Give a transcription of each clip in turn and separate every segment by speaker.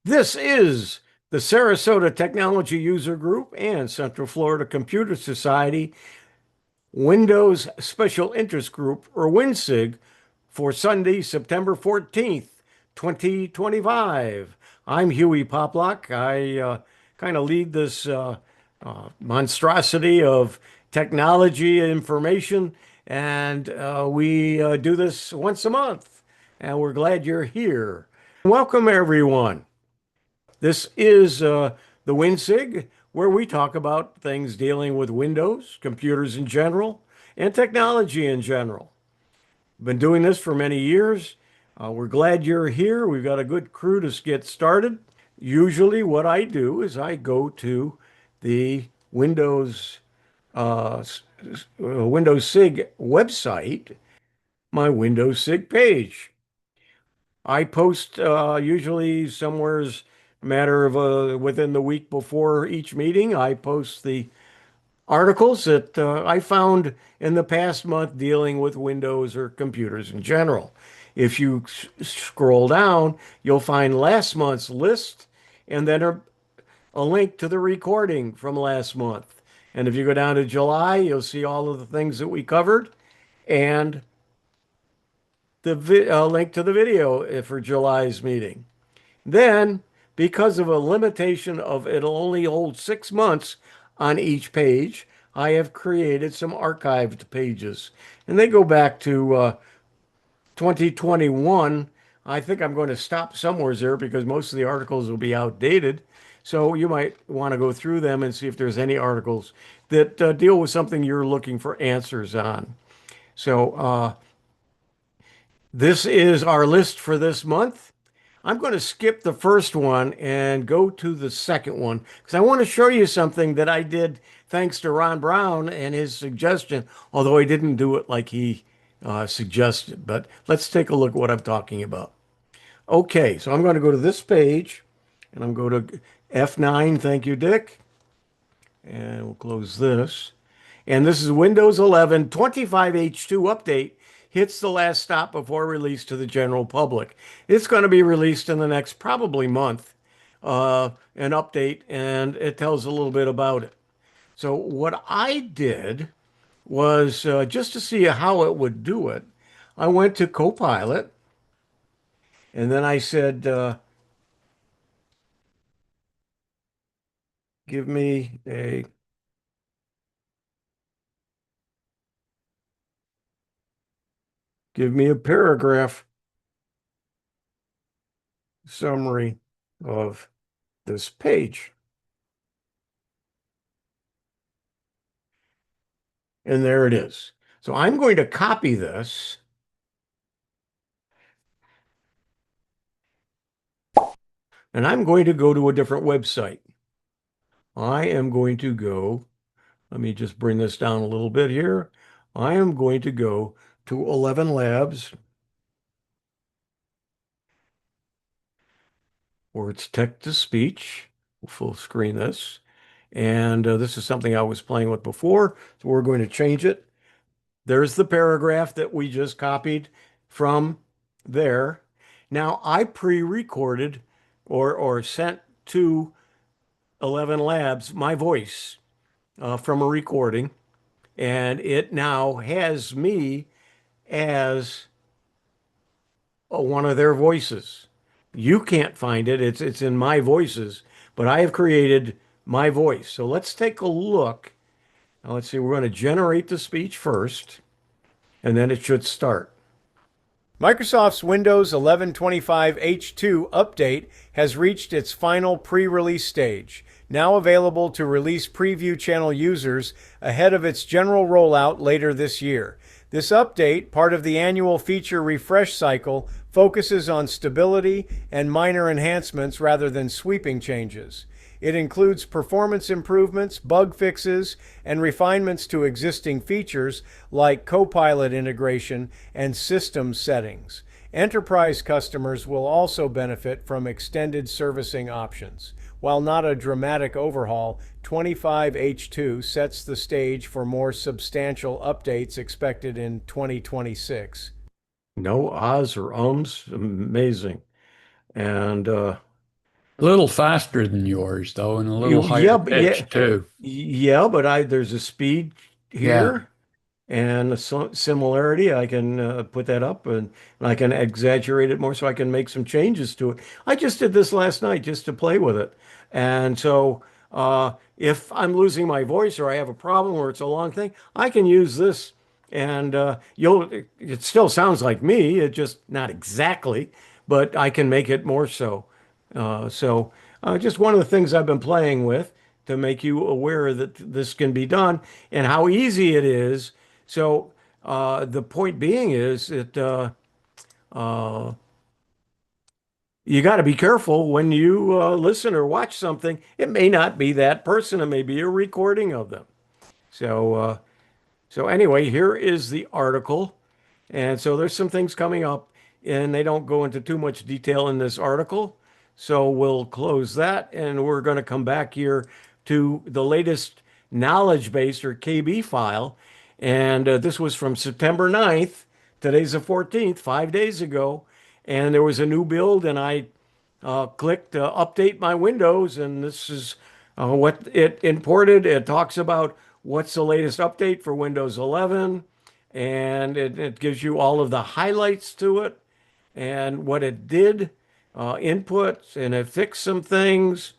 Speaker 1: This is the Sarasota Technology User Group and Central Florida Computer Society Windows Special Interest Group, or WINSIG, for Sunday, September 14th, 2025. I'm Hewie Poplock. I kind of lead this monstrosity of technology and information, and we do this once a month, and we're glad you're here. Welcome, everyone. This is the WinSig, where we talk about things dealing with Windows, computers in general, and technology in general. Been doing this for many years. We're glad you're here. We've got a good crew to get started. Usually, what I do is I go to the uh, Windows SIG website, my Windows SIG page. I post usually somewhere's a matter of within the week before each meeting. I post the articles that I found in the past month dealing with Windows or computers in general. If you scroll down, you'll find last month's list and then a link to the recording from last month. And if you go down to July, you'll see all of the things that we covered and the link to the video for July's meeting. Then, because of a limitation of it'll only hold 6 months on each page, I have created some archived pages. And they go back to 2021. I think I'm going to stop somewhere there because most of the articles will be outdated. So you might want to go through them and see if there's any articles that deal with something you're looking for answers on. So this is our list for this month. I'm going to skip the first one and go to the second one because I want to show you something that I did thanks to Ron Brown and his suggestion, although I didn't do it like he suggested. But let's take a look at what I'm talking about. Okay, so I'm going to go to this page and I'm going to F9. Thank you, Dick. And we'll close this. And this is Windows 11 25H2 update hits the last stop before release to the general public. It's going to be released in the next probably month, an update, and it tells a little bit about it. So what I did was just to see how it would do it, I went to Copilot and then I said, give me a give me a paragraph summary of this page. And there it is. So I'm going to copy this and I'm going to go to a different website. I am going to go, let me just bring this down a little bit here. I am going to go to 11 Labs, where it's text to speech. We'll full screen this. And this is something I was playing with before, so we're going to change it. There's the paragraph that we just copied from there. Now, I pre-recorded or sent to 11 Labs my voice from a recording, and it now has me as one of their voices. You can't find it. It's in my voices, but I have created my voice. So let's take a look. Now let's see, we're going to generate the speech first, and then it should start. Microsoft's Windows 1125 H2 update has reached its final pre-release stage, now available to release preview channel users ahead of its general rollout later this year. This update, part of the annual feature refresh cycle, focuses on stability and minor enhancements rather than sweeping changes. It includes performance improvements, bug fixes, and refinements to existing features like Copilot integration and system settings. Enterprise customers will also benefit from extended servicing options. While not a dramatic overhaul, 25H2 sets the stage for more substantial updates expected in 2026. No ahs or ums. Amazing. And
Speaker 2: A little faster than yours, though, and a little
Speaker 1: Yeah,
Speaker 2: higher
Speaker 1: but yeah,
Speaker 2: pitch too.
Speaker 1: yeah, but there's a speed
Speaker 2: Yeah.
Speaker 1: here and a similarity. I can put that up and I can exaggerate it more so I can make some changes to it. I just did this last night just to play with it. And so if I'm losing my voice or I have a problem or it's a long thing, I can use this and it still sounds like me, it just not exactly, but I can make it more so. Just one of the things I've been playing with to make you aware that this can be done and how easy it is. So the point being is that uh, you got to be careful when you listen or watch something. It may not be that person, it may be a recording of them. So, so anyway, here is the article. And so there's some things coming up, and they don't go into too much detail in this article. So we'll close that, and we're going to come back here to the latest knowledge base or KB file. And this was from September 9th. Today's the 14th, 5 days ago. And there was a new build, and I clicked update my Windows, and this is what it imported. It talks about what's the latest update for Windows 11, and it gives you all of the highlights to it and what it did, input, and it fixed some things.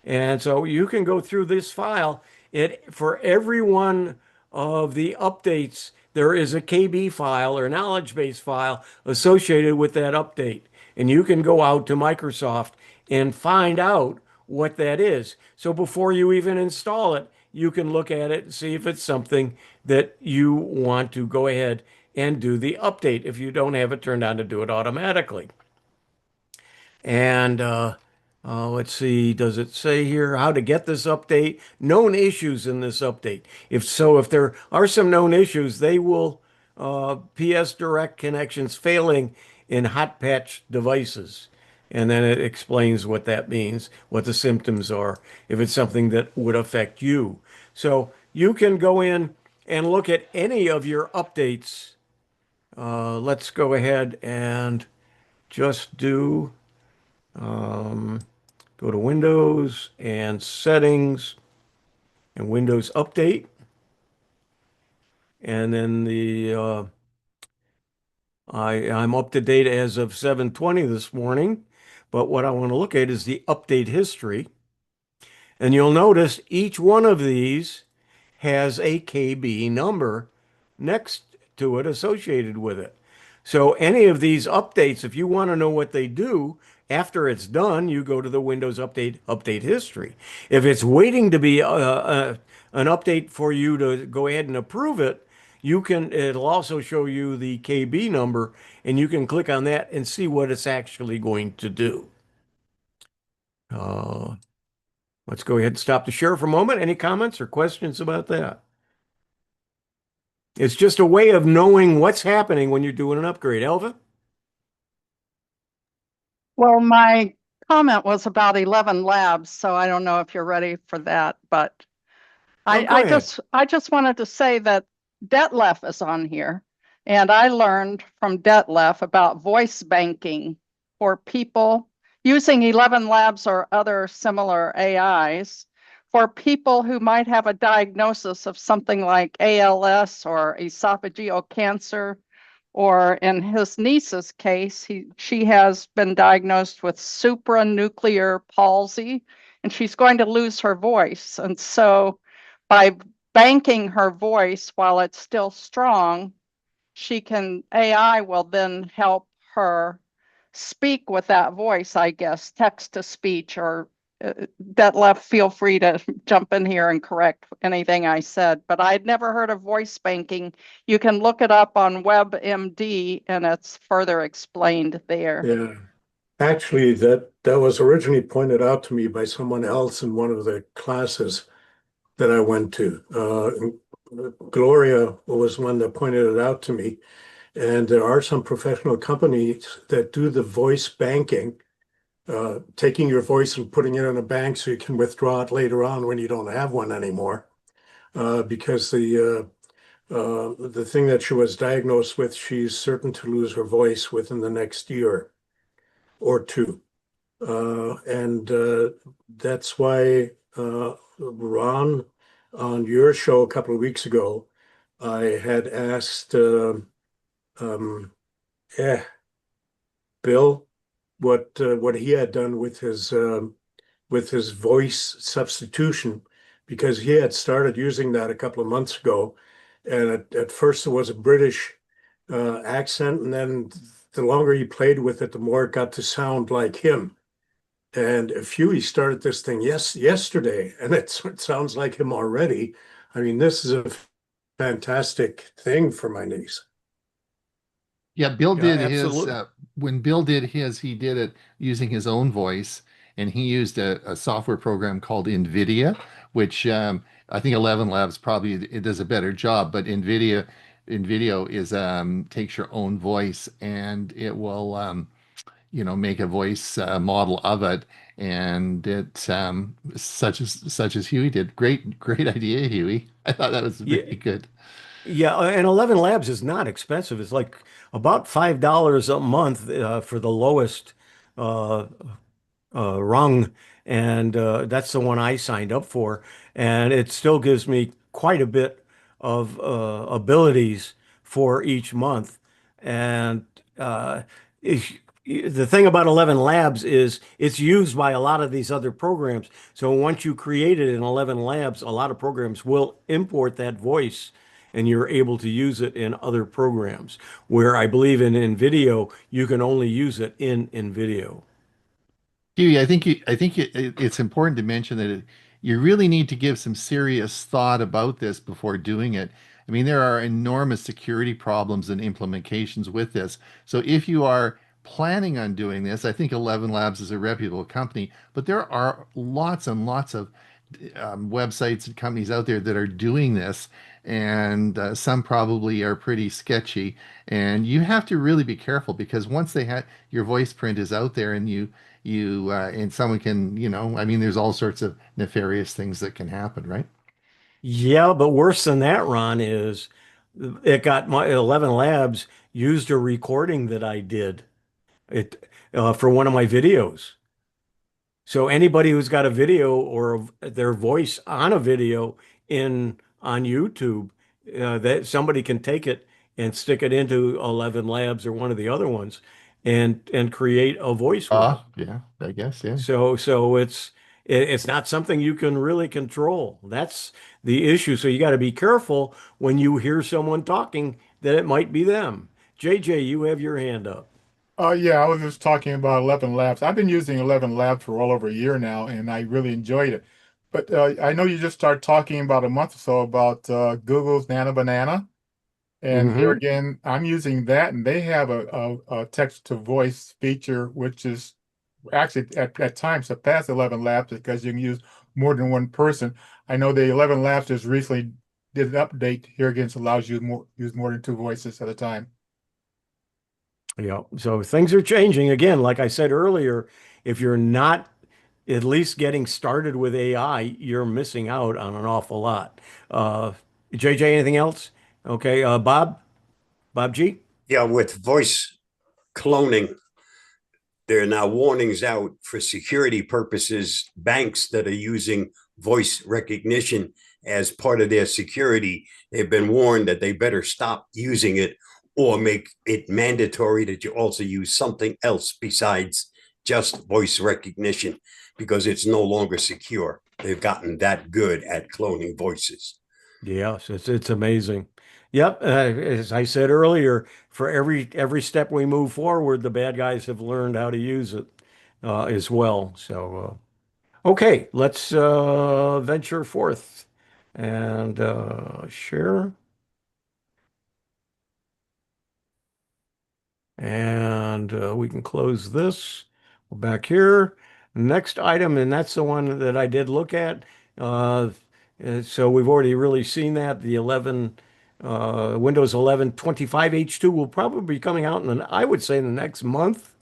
Speaker 1: And so you can go through this file. It for every one of the updates, there is a KB file or knowledge base file associated with that update. And you can go out to Microsoft and find out what that is. So before you even install it, you can look at it and see if it's something that you want to go ahead and do the update if you don't have it turned on to do it automatically. And let's see, does it say here how to get this update? Known issues in this update. If so, if there are some known issues, they will PS Direct connections failing in hot patch devices. And then it explains what that means, what the symptoms are, if it's something that would affect you. So you can go in and look at any of your updates. Let's go ahead and just do. Um, Go to Windows and Settings and Windows Update. And then I'm up to date as of 7:20 this morning. But what I want to look at is the update history. And you'll notice each one of these has a KB number next to it associated with it. So any of these updates, if you want to know what they do, after it's done, you go to the Windows update history. If it's waiting to be an update for you to go ahead and approve it, it'll also show you the KB number and you can click on that and see what it's actually going to do. Uh, let's go ahead and stop the share for a moment. Any comments or questions about that? It's just a way of knowing what's happening when you're doing an upgrade. Elva?
Speaker 3: Well, my comment was about 11 labs, so I don't know if you're ready for that, but
Speaker 1: Oh,
Speaker 3: I,
Speaker 1: go
Speaker 3: I
Speaker 1: ahead.
Speaker 3: just I just wanted to say that Detlef is on here, and I learned from Detlef about voice banking for people using 11 Labs or other similar AIs for people who might have a diagnosis of something like ALS or esophageal cancer, or in his niece's case, she has been diagnosed with supranuclear palsy, and she's going to lose her voice. And so by banking her voice while it's still strong, AI will then help her speak with that voice, I guess, text to speech or Detlef, feel free to jump in here and correct anything I said, but I'd never heard of voice banking. You can look it up on WebMD and it's further explained there.
Speaker 4: Yeah, actually, that was originally pointed out to me by someone else in one of the classes that I went to. Gloria was one that pointed it out to me. And there are some professional companies that do the voice banking, taking your voice and putting it in a bank so you can withdraw it later on when you don't have one anymore. Because the thing that she was diagnosed with, she's certain to lose her voice within the next year or two. And that's why, Ron, on your show a couple of weeks ago, I had asked um, eh, Bill what he had done with his voice substitution, because he had started using that a couple of months ago. And at first it was a British accent, and then the longer he played with it, the more it got to sound like him. And Huey started this thing yesterday, and it sounds like him already. I mean, this is a fantastic thing for my niece.
Speaker 5: Yeah, Bill
Speaker 1: Yeah,
Speaker 5: did his
Speaker 1: absolutely.
Speaker 5: when Bill did his, he did it using his own voice, and he used a software program called NVIDIA, which I think 11 Labs probably it does a better job, but NVIDIA is takes your own voice and it will make a voice model of it, and it such as Huey did. Great idea, Huey. I thought that was
Speaker 1: Yeah,
Speaker 5: very good.
Speaker 1: yeah, and 11 Labs is not expensive. It's like about $5 a month for the lowest uh, rung, and that's the one I signed up for, and it still gives me quite a bit of abilities for each month. And uh, if, the thing about 11 Labs is it's used by a lot of these other programs. So once you create it in 11 Labs, a lot of programs will import that voice. And you're able to use it in other programs. Where I believe in InVideo, you can only use it in InVideo.
Speaker 5: Huey, it's important to mention that you really need to give some serious thought about this before doing it. I mean, there are enormous security problems and implications with this. So if you are planning on doing this, I think 11 Labs is a reputable company, but there are lots and lots of websites and companies out there that are doing this, and some probably are pretty sketchy. And you have to really be careful because once they have your voice print is out there and and someone can, I mean, there's all sorts of nefarious things that can happen, right?
Speaker 1: Yeah, but worse than that, Ron, is it got my 11 Labs used a recording that I did for one of my videos. So anybody who's got a video or their voice on a video in on YouTube, that somebody can take it and stick it into 11 Labs or one of the other ones and create a voice with it.
Speaker 5: Yeah, I guess, yeah.
Speaker 1: So it's not something you can really control. That's the issue. So you got to be careful when you hear someone talking that it might be them. JJ, you have your hand up.
Speaker 6: Yeah, I was just talking about 11 Labs. I've been using 11 Labs for well over a year now, and I really enjoyed it. But I know you just started talking about a month or so about Google's Nano Banana. And here
Speaker 1: Hmm.
Speaker 6: again, I'm using that, and they have a text to voice feature, which is actually at times surpassed 11 Labs because you can use more than one person. I know the 11 Labs just recently did an update here again, so allows you to use more than two voices at a time.
Speaker 1: Yeah. So things are changing again. Like I said earlier, if you're not at least getting started with AI, you're missing out on an awful lot. Uh, JJ, anything else? Okay. Bob G.
Speaker 7: Yeah, with voice cloning, there are now warnings out for security purposes. Banks that are using voice recognition as part of their security, they've been warned that they better stop using it or make it mandatory that you also use something else besides just voice recognition because it's no longer secure. They've gotten that good at cloning voices.
Speaker 1: Yes, it's amazing. Yep, as I said earlier, for every step we move forward, the bad guys have learned how to use it as well. So, okay, let's venture forth and share, and we can close this. We're back here. Next item, and that's the one that I did look at. Uh, so we've already really seen that the 11 Windows 11 25H2 will probably be coming out I would say in the next month.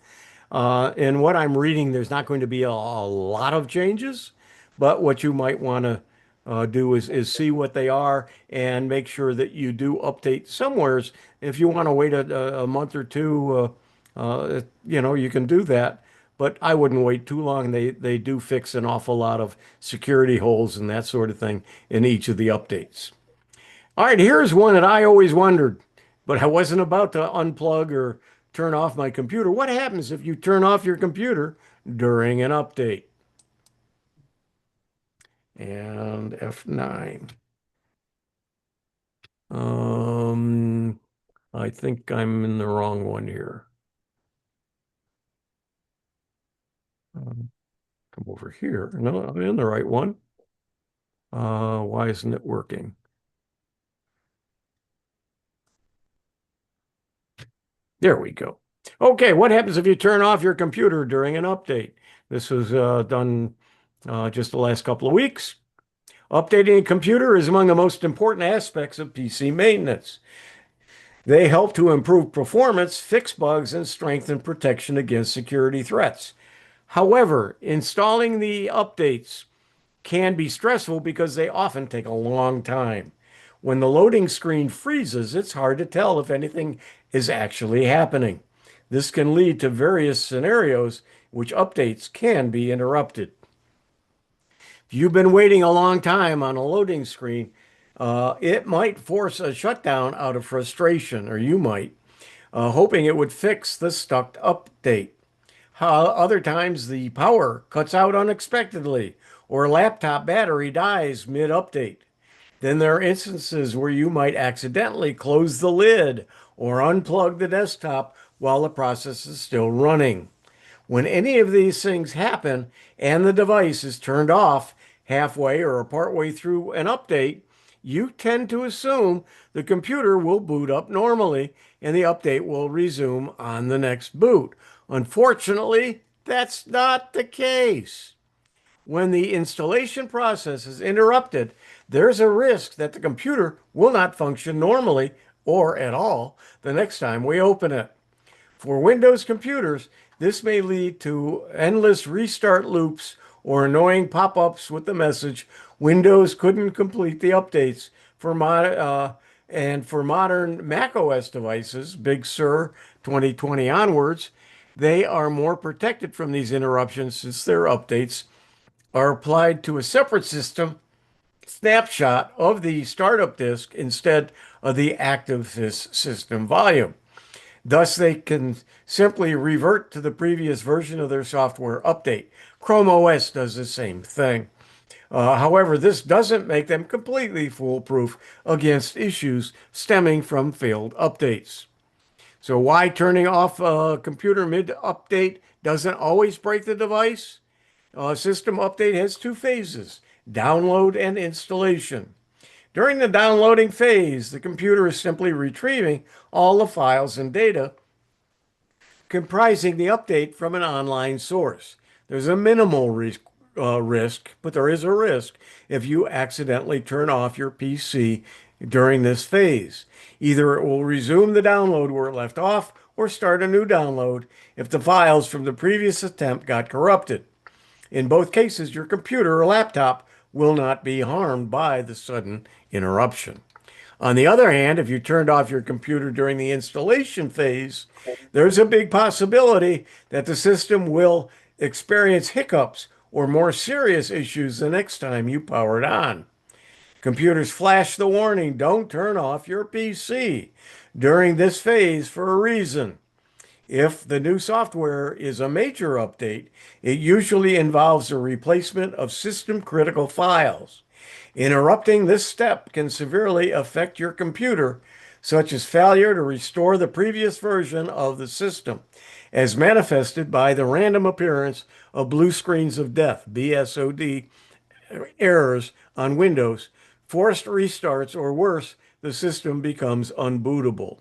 Speaker 1: In what I'm reading, there's not going to be a lot of changes, but what you might want to do is see what they are and make sure that you do update somewheres. If you want to wait a month or two, you can do that. but I wouldn't wait too long. They do fix an awful lot of security holes and that sort of thing in each of the updates. All right, here's one that I always wondered, but I wasn't about to unplug or turn off my computer. What happens if you turn off your computer during an update? And F9. I think I'm in the wrong one here. Come over here. No, I'm in the right one. Why isn't it working? There we go. Okay, what happens if you turn off your computer during an update? This was done just the last couple of weeks. Updating a computer is among the most important aspects of PC maintenance. They help to improve performance, fix bugs, and strengthen protection against security threats. However, installing the updates can be stressful because they often take a long time. When the loading screen freezes, it's hard to tell if anything is actually happening. This can lead to various scenarios which updates can be interrupted. If you've been waiting a long time on a loading screen, it might force a shutdown out of frustration, or you might, hoping it would fix the stuck update. Other times the power cuts out unexpectedly, or laptop battery dies mid-update. Then there are instances where you might accidentally close the lid or unplug the desktop while the process is still running. When any of these things happen and the device is turned off halfway or partway through an update, you tend to assume the computer will boot up normally and the update will resume on the next boot. Unfortunately, that's not the case. When the installation process is interrupted, there's a risk that the computer will not function normally or at all the next time we open it. For Windows computers, this may lead to endless restart loops or annoying pop-ups with the message, Windows couldn't complete the updates. And for modern macOS devices, Big Sur 2020 onwards, they are more protected from these interruptions since their updates are applied to a separate system snapshot of the startup disk instead of the active system volume. Thus, they can simply revert to the previous version of their software update. Chrome OS does the same thing. However, this doesn't make them completely foolproof against issues stemming from failed updates. So why turning off a computer mid-update doesn't always break the device? System update has two phases, download and installation. During the downloading phase, the computer is simply retrieving all the files and data comprising the update from an online source. There's a minimal risk, but there is a risk if you accidentally turn off your PC during this phase. Either it will resume the download where it left off or start a new download if the files from the previous attempt got corrupted. In both cases, your computer or laptop will not be harmed by the sudden interruption. On the other hand, if you turned off your computer during the installation phase, there's a big possibility that the system will experience hiccups or more serious issues the next time you power it on. Computers flash the warning, don't turn off your PC during this phase for a reason. If the new software is a major update, it usually involves a replacement of system critical files. Interrupting this step can severely affect your computer, such as failure to restore the previous version of the system, as manifested by the random appearance of blue screens of death, BSOD errors on Windows, forced restarts, or worse, the system becomes unbootable.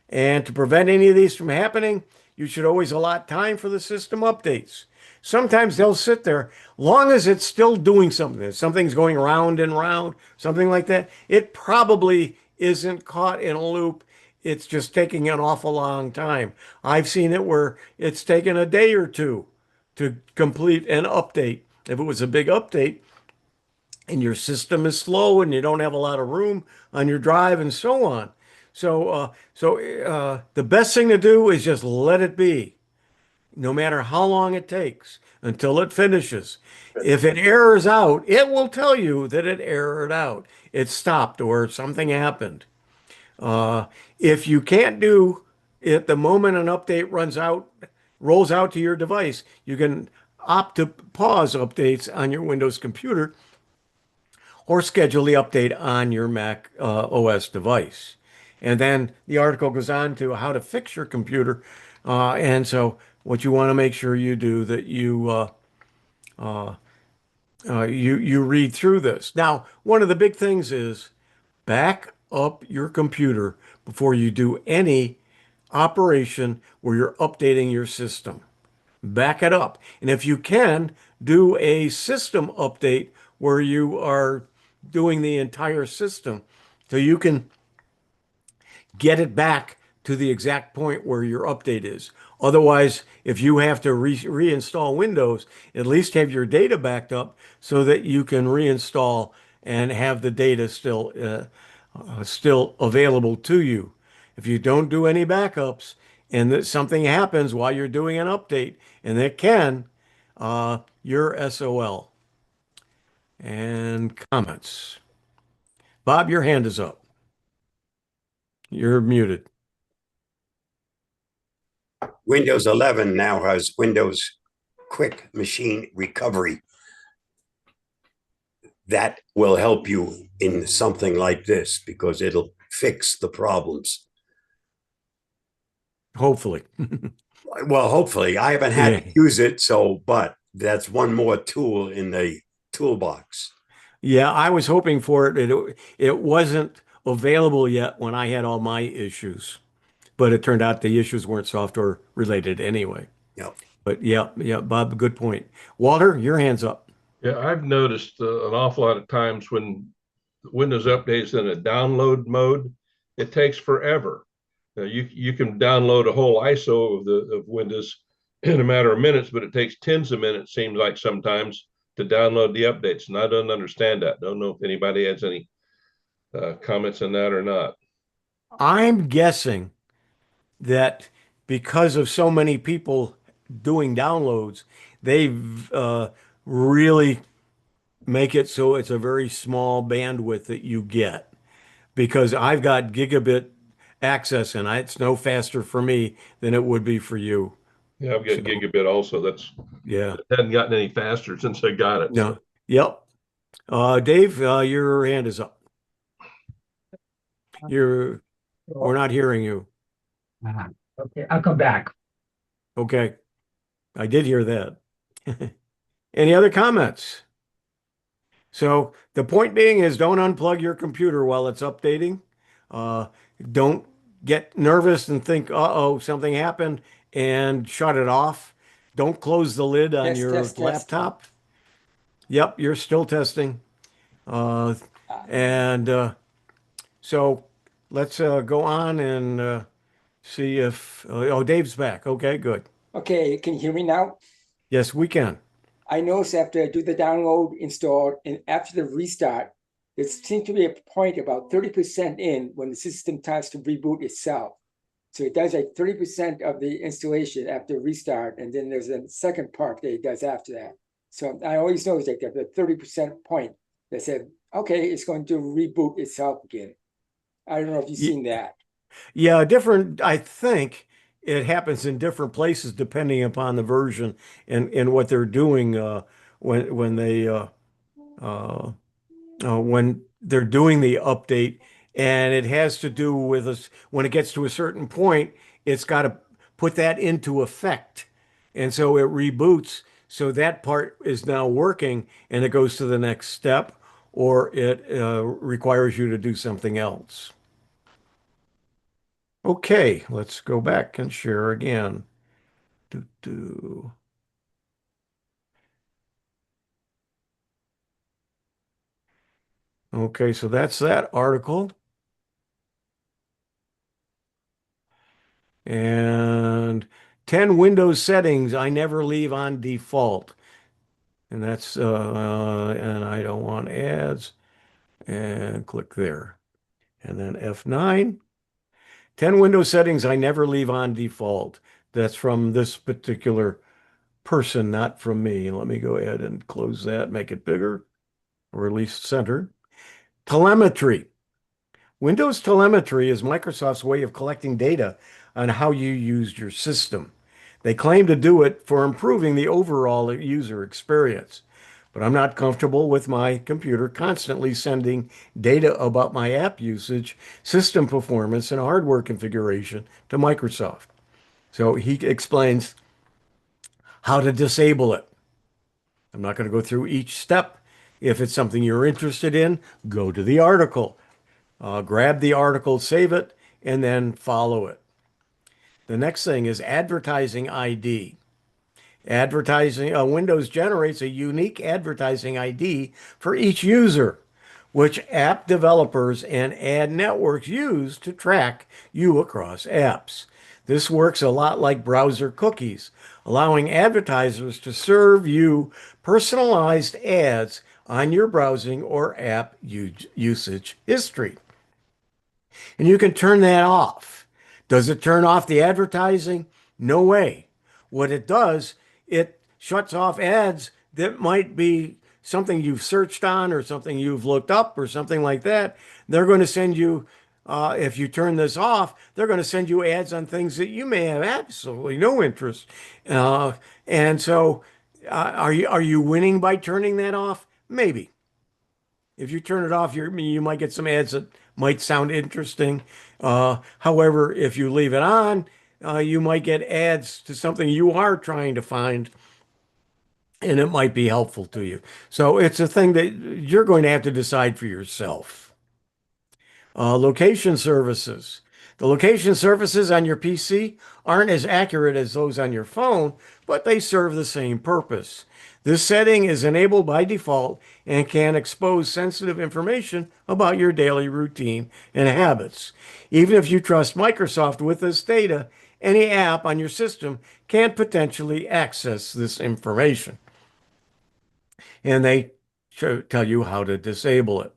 Speaker 1: And to prevent any of these from happening, you should always allot time for the system updates. Sometimes they'll sit there long as it's still doing something. If something's going round and round, something like that. It probably isn't caught in a loop. It's just taking an awful long time. I've seen it where it's taken a day or two to complete an update. If it was a big update and your system is slow and you don't have a lot of room on your drive and so on. So the best thing to do is just let it be. no matter how long it takes until it finishes. If it errors out, it will tell you that it errored out. It stopped or something happened. Uh, if you can't do it the moment an update rolls out to your device, you can opt to pause updates on your Windows computer or schedule the update on your Mac OS device. And then the article goes on to how to fix your computer. And so what you want to make sure you do that you read through this. Now, one of the big things is back up your computer before you do any operation where you're updating your system. Back it up. And if you can, do a system update where you are doing the entire system so you can get it back to the exact point where your update is. Otherwise, if you have to reinstall Windows, at least have your data backed up so that you can reinstall and have the data still available to you. If you don't do any backups and that something happens while you're doing an update, and it can, you're SOL. And comments. Bob, your hand is up. You're muted.
Speaker 7: Windows 11 now has Windows Quick Machine Recovery. That will help you in something like this because it'll fix the problems.
Speaker 1: Hopefully.
Speaker 7: Well, hopefully. I haven't had to
Speaker 1: Yeah.
Speaker 7: use it, but that's one more tool in the toolbox.
Speaker 1: Yeah, I was hoping for it. It wasn't available yet when I had all my issues, but it turned out the issues weren't software related anyway.
Speaker 7: Yep.
Speaker 1: But yeah, Bob, good point. Walter, your hand's up.
Speaker 8: Yeah, I've noticed an awful lot of times when Windows updates in a download mode, it takes forever. You can download a whole ISO of Windows in a matter of minutes, but it takes tens of minutes, seems like sometimes, to download the updates. And I don't understand that. Don't know if anybody has any comments on that or not.
Speaker 1: I'm guessing that because of so many people doing downloads, they've really make it so it's a very small bandwidth that you get. Because I've got gigabit access and it's no faster for me than it would be for you.
Speaker 8: Yeah, I've got
Speaker 1: So,
Speaker 8: gigabit also.
Speaker 1: yeah.
Speaker 8: It hasn't gotten any faster since I got it.
Speaker 1: No. Yep. Dave, your hand is up. We're not hearing you.
Speaker 9: Okay, I'll come back.
Speaker 1: Okay. I did hear that. Any other comments? So the point being is don't unplug your computer while it's updating. Uh, don't get nervous and think, uh-oh, something happened and shut it off. Don't close the lid on your
Speaker 9: Test.
Speaker 1: laptop. Yep, you're still testing. Uh, and so let's go on and see if, oh, Dave's back. Okay, good.
Speaker 9: Okay, can you hear me now?
Speaker 1: Yes, we can.
Speaker 9: I noticed after I do the download, install, and after the restart, there seems to be a point about 30% in when the system tries to reboot itself. So it does like 30% of the installation after restart, and then there's a second part that it does after that. So I always notice like the 30% point that said, okay, it's going to reboot itself again. I don't know if you've seen that.
Speaker 1: Yeah, I think it happens in different places depending upon the version and what they're doing when they when they're doing the update, and it has to do with us when it gets to a certain point, it's got to put that into effect, and so it reboots. So that part is now working, and it goes to the next step, or it requires you to do something else. Okay, let's go back and share again. Do. Okay, so that's that article. And 10 Windows settings I never leave on default. And that's, and I don't want ads. And click there. And then F9. 10 Windows settings I never leave on default. That's from this particular person, not from me. Let me go ahead and close that, make it bigger, or at least center. Telemetry. Windows telemetry is Microsoft's way of collecting data on how you used your system. They claim to do it for improving the overall user experience, but I'm not comfortable with my computer constantly sending data about my app usage, system performance, and hardware configuration to Microsoft. So he explains how to disable it. I'm not going to go through each step. If it's something you're interested in, go to the article. Grab the article, save it, and then follow it. The next thing is advertising ID. Windows generates a unique advertising ID for each user, which app developers and ad networks use to track you across apps. This works a lot like browser cookies, allowing advertisers to serve you personalized ads on your browsing or app usage history. And you can turn that off. Does it turn off the advertising? No way. What it does, it shuts off ads that might be something you've searched on or something you've looked up or something like that. They're going to send you, if you turn this off, they're going to send you ads on things that you may have absolutely no interest. And so, are you winning by turning that off? Maybe. If you turn it off, you might get some ads that might sound interesting. However, if you leave it on, you might get ads to something you are trying to find, and it might be helpful to you. So it's a thing that you're going to have to decide for yourself. Location services. The location services on your PC aren't as accurate as those on your phone, but they serve the same purpose. This setting is enabled by default and can expose sensitive information about your daily routine and habits. Even if you trust Microsoft with this data, any app on your system can potentially access this information. And they tell you how to disable it.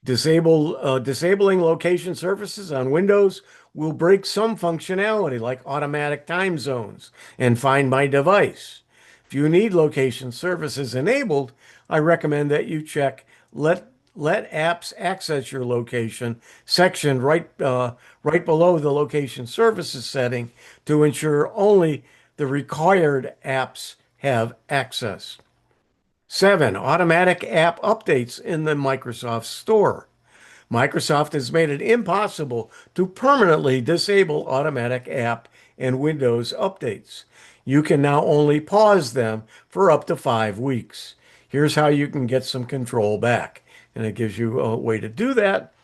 Speaker 1: Disabling location services on Windows will break some functionality like automatic time zones and Find My Device. If you need location services enabled, I recommend that you check Let Apps Access Your Location section right below the location services setting to ensure only the required apps have access. 7. Automatic app updates in the Microsoft Store. Microsoft has made it impossible to permanently disable automatic app and Windows updates. You can now only pause them for up to 5 weeks. Here's how you can get some control back. And it gives you a way to do that.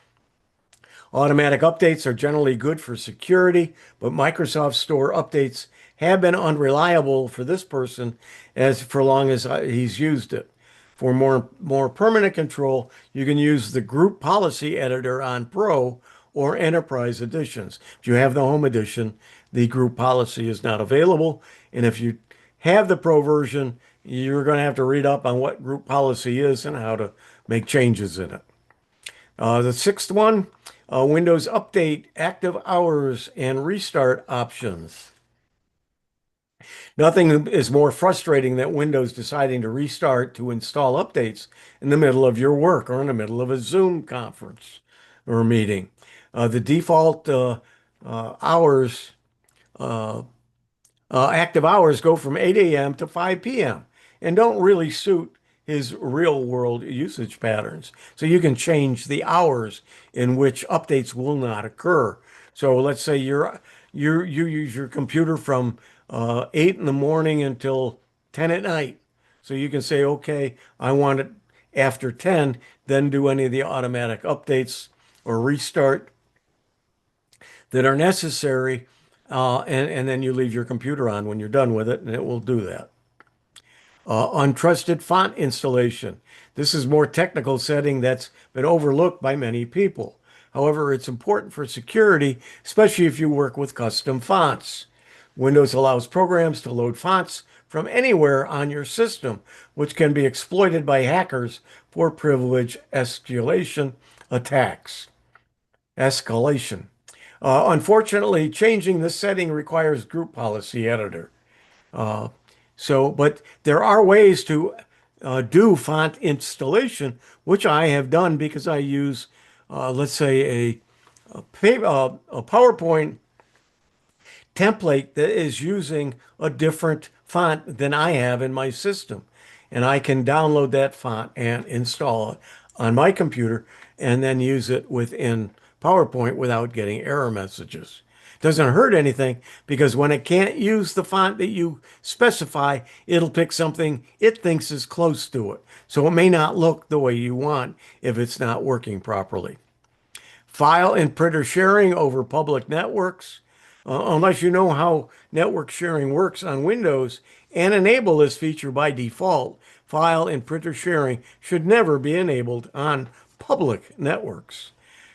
Speaker 1: Automatic updates are generally good for security, but Microsoft Store updates have been unreliable for this person as for long as he's used it. For more permanent control, you can use the Group Policy Editor on Pro or Enterprise editions. If you have the Home edition, the Group Policy is not available. And if you have the Pro version, you're going to have to read up on what Group Policy is and how to make changes in it. The sixth one, Windows Update, active hours, and restart options. Nothing is more frustrating than Windows deciding to restart to install updates in the middle of your work or in the middle of a Zoom conference or meeting. The default hours, active hours go from 8 a.m. to 5 p.m. and don't really suit his real world usage patterns. So you can change the hours in which updates will not occur. So let's say you use your computer from 8 in the morning until 10 at night. So you can say, okay, I want it after 10, then do any of the automatic updates or restart that are necessary. And then you leave your computer on when you're done with it, and it will do that. Untrusted font installation. This is more technical setting that's been overlooked by many people. However, it's important for security, especially if you work with custom fonts. Windows allows programs to load fonts from anywhere on your system, which can be exploited by hackers for privilege escalation attacks. Unfortunately, changing this setting requires Group Policy Editor. Uh, but there are ways to do font installation, which I have done because I use, let's say, a PowerPoint template that is using a different font than I have in my system. And I can download that font and install it on my computer and then use it within PowerPoint without getting error messages. Doesn't hurt anything because when it can't use the font that you specify, it'll pick something it thinks is close to it. So it may not look the way you want if it's not working properly. File and printer sharing over public networks. Unless you know how network sharing works on Windows and enable this feature by default, file and printer sharing should never be enabled on public networks.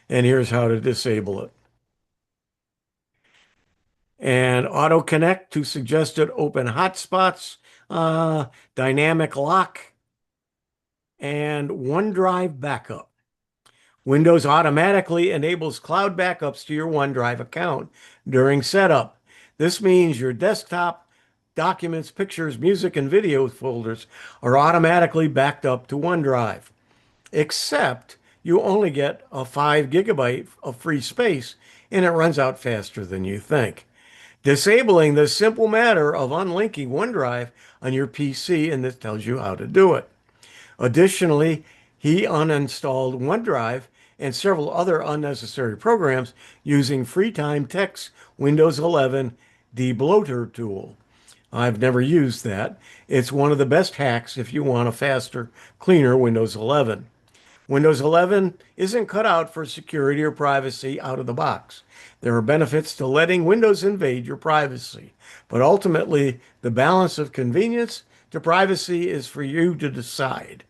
Speaker 1: And here's how to disable it. And auto connect to suggested open hotspots, dynamic lock, and OneDrive backup. Windows automatically enables cloud backups to your OneDrive account during setup. This means your desktop, documents, pictures, music, and video folders are automatically backed up to OneDrive, except you only get a 5 gigabyte of free space and it runs out faster than you think. Disabling this simple matter of unlinking OneDrive on your PC, and this tells you how to do it. Additionally, he uninstalled OneDrive and several other unnecessary programs using FreeTime Tech's Windows 11 debloater tool. I've never used that. It's one of the best hacks if you want a faster, cleaner Windows 11. Windows 11 isn't cut out for security or privacy out of the box. There are benefits to letting Windows invade your privacy, but ultimately, the balance of convenience to privacy is for you to decide.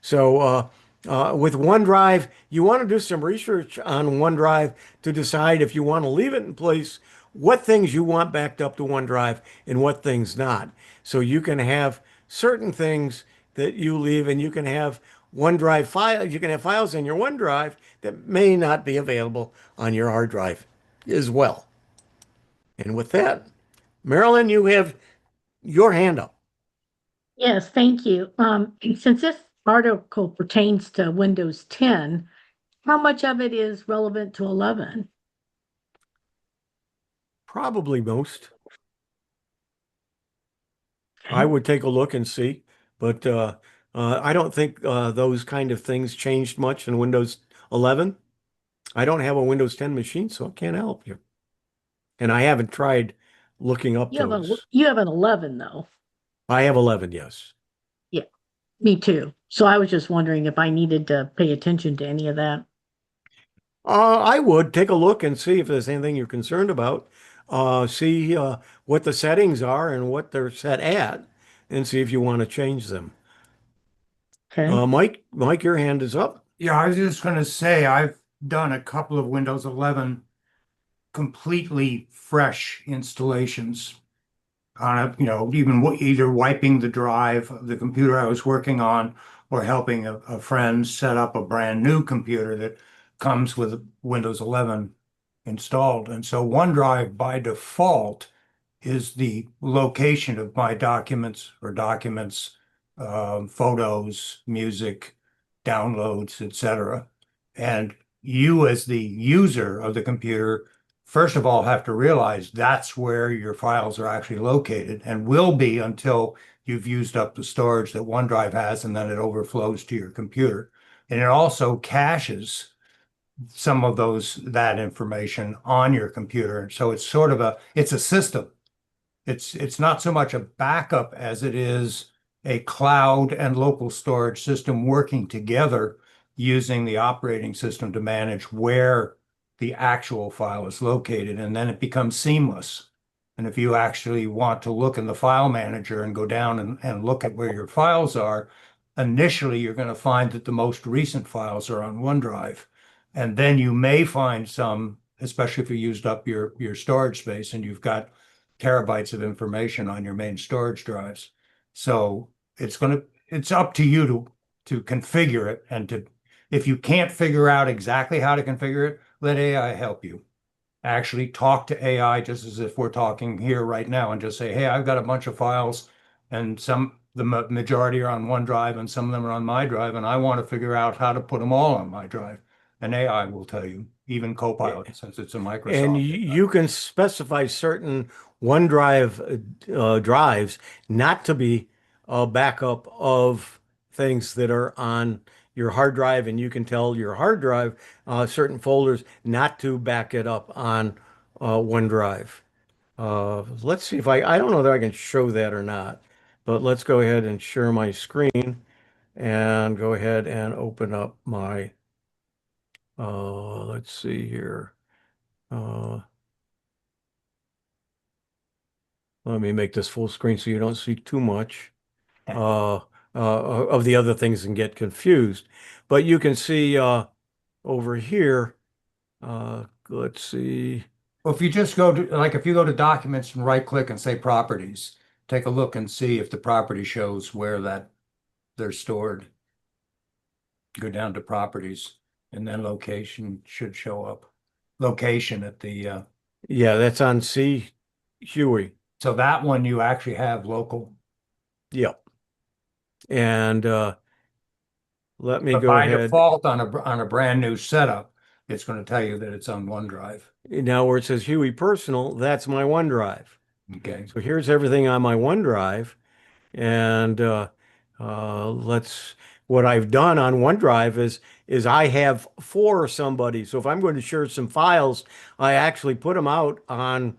Speaker 1: So with OneDrive, you want to do some research on OneDrive to decide if you want to leave it in place, what things you want backed up to OneDrive and what things not. So you can have certain things that you leave and you can have OneDrive files, you can have files in your OneDrive that may not be available on your hard drive as well. And with that, Marilyn, you have your hand up.
Speaker 10: Yes, thank you. Since this article pertains to Windows 10, how much of it is relevant to 11?
Speaker 1: Probably most. I would take a look and see, but I don't think those kind of things changed much in Windows 11. I don't have a Windows 10 machine, so I can't help you. And I haven't tried looking up those.
Speaker 10: You have an 11 though.
Speaker 1: I have 11, yes.
Speaker 10: Yeah, me too. So I was just wondering if I needed to pay attention to any of that.
Speaker 1: I would take a look and see if there's anything you're concerned about. See what the settings are and what they're set at, and see if you want to change them.
Speaker 10: Okay.
Speaker 1: Mike, your hand is up.
Speaker 11: Yeah, I was just going to say I've done a couple of Windows 11 completely fresh installations on a, even either wiping the drive of the computer I was working on or helping a friend set up a brand new computer that comes with Windows 11 installed. And so OneDrive by default is the location of my documents, photos, music, downloads, etc. And you as the user of the computer, first of all, have to realize that's where your files are actually located and will be until you've used up the storage that OneDrive has, and then it overflows to your computer. And it also caches some of that information on your computer. So it's sort of it's a system. It's not so much a backup as it is a cloud and local storage system working together using the operating system to manage where the actual file is located, and then it becomes seamless. And if you actually want to look in the file manager and go down and look at where your files are, initially you're going to find that the most recent files are on OneDrive. And then you may find some, especially if you used up your storage space and you've got terabytes of information on your main storage drives. So it's up to you to configure it, and if you can't figure out exactly how to configure it, let AI help you. actually talk to AI just as if we're talking here right now and just say, hey, I've got a bunch of files and the majority are on OneDrive and some of them are on my drive, and I want to figure out how to put them all on my drive. And AI will tell you, even Copilot, since it's a
Speaker 1: And
Speaker 11: Microsoft.
Speaker 1: you can specify certain OneDrive drives not to be a backup of things that are on your hard drive, and you can tell your hard drive certain folders not to back it up on OneDrive. Let's see if I don't know that I can show that or not, but let's go ahead and share my screen and go ahead and open up my, let's see here. Uh, Let me make this full screen so you don't see too much of the other things and get confused. But you can see over here, let's see.
Speaker 11: Well, if you just go to, like, if you go to documents and right click and say properties, take a look and see if the property shows where they're stored. Go down to properties and then location should show up. Location at the,
Speaker 1: Yeah, that's on C, Hewie.
Speaker 11: so that one you actually have local.
Speaker 1: Yep. And let me
Speaker 11: But
Speaker 1: go
Speaker 11: by
Speaker 1: ahead.
Speaker 11: default on a brand new setup, it's going to tell you that it's on OneDrive.
Speaker 1: Now where it says Hewie Personal, that's my OneDrive.
Speaker 11: Okay.
Speaker 1: So here's everything on my OneDrive. And what I've done on OneDrive is I have for somebody. So if I'm going to share some files, I actually put them out on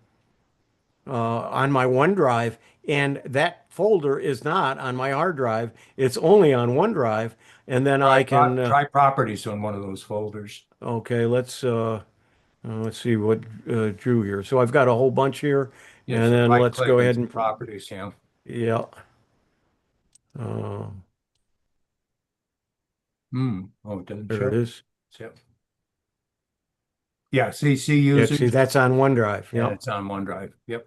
Speaker 1: my OneDrive, and that folder is not on my hard drive. It's only on OneDrive, and then I can
Speaker 11: Try properties on one of those folders.
Speaker 1: okay. Let's see what drew here. So I've got a whole bunch here,
Speaker 11: Yeah,
Speaker 1: and
Speaker 11: so
Speaker 1: then
Speaker 11: right
Speaker 1: let's
Speaker 11: click
Speaker 1: go
Speaker 11: and
Speaker 1: ahead
Speaker 11: some
Speaker 1: and
Speaker 11: properties, yeah.
Speaker 1: yeah. Uh,
Speaker 11: Oh, it doesn't
Speaker 1: there
Speaker 11: show.
Speaker 1: it is.
Speaker 11: Yep. Yeah, CC
Speaker 1: Yeah,
Speaker 11: users.
Speaker 1: see, that's on OneDrive.
Speaker 11: Yeah,
Speaker 1: Yeah.
Speaker 11: it's on OneDrive. Yep.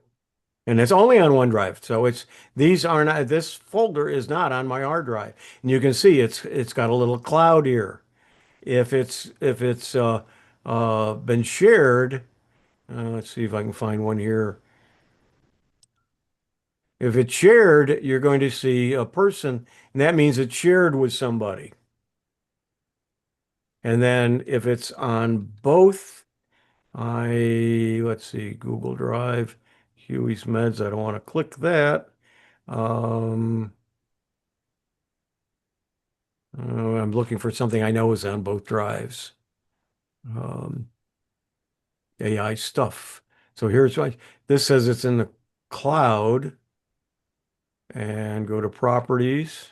Speaker 1: And it's only on OneDrive. So these are not, this folder is not on my hard drive. And you can see it's got a little cloud here. If it's been shared, let's see if I can find one here. If it's shared, you're going to see a person, and that means it's shared with somebody. And then if it's on both, let's see, Google Drive, Huey's Meds, I don't want to click that. I'm looking for something I know is on both drives. AI stuff. So here's what this says it's in the cloud. And go to properties.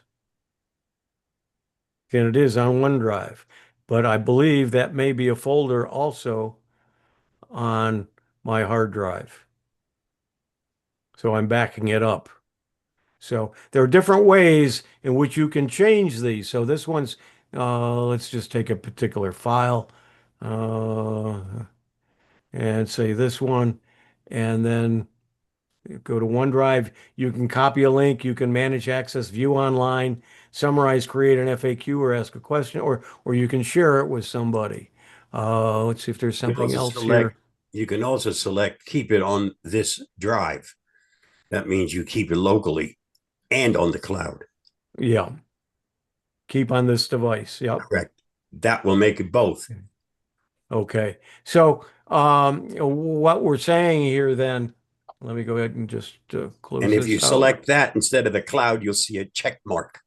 Speaker 1: And it is on OneDrive. But I believe that may be a folder also on my hard drive. So I'm backing it up. So there are different ways in which you can change these. So this one's, let's just take a particular file and say this one, and then go to OneDrive. You can copy a link, you can manage access, view online, summarize, create an FAQ, or ask a question, or you can share it with somebody. Let's see if there's something else here.
Speaker 7: You can also select keep it on this drive. That means you keep it locally and on the cloud.
Speaker 1: Yeah. Keep on this device. Yep.
Speaker 7: Correct. That will make it both.
Speaker 1: Okay. So what we're saying here then, let me go ahead and just close
Speaker 7: And if
Speaker 1: this
Speaker 7: you
Speaker 1: out.
Speaker 7: select that instead of the cloud, you'll see a check mark.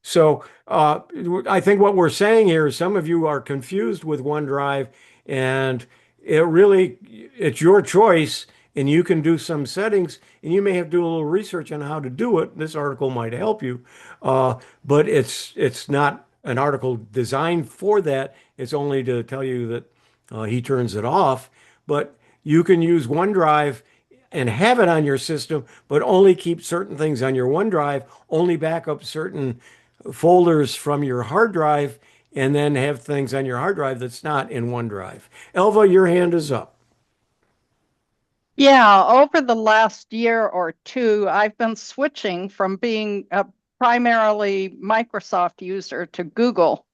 Speaker 1: So I think what we're saying here is some of you are confused with OneDrive, and it's your choice, and you can do some settings, and you may have to do a little research on how to do it. This article might help you, but it's not an article designed for that. It's only to tell you that he turns it off. But you can use OneDrive and have it on your system, but only keep certain things on your OneDrive, only back up certain folders from your hard drive, and then have things on your hard drive that's not in OneDrive. Elva, your hand is up.
Speaker 3: Yeah, over the last year or two, I've been switching from being a primarily Microsoft user to Google.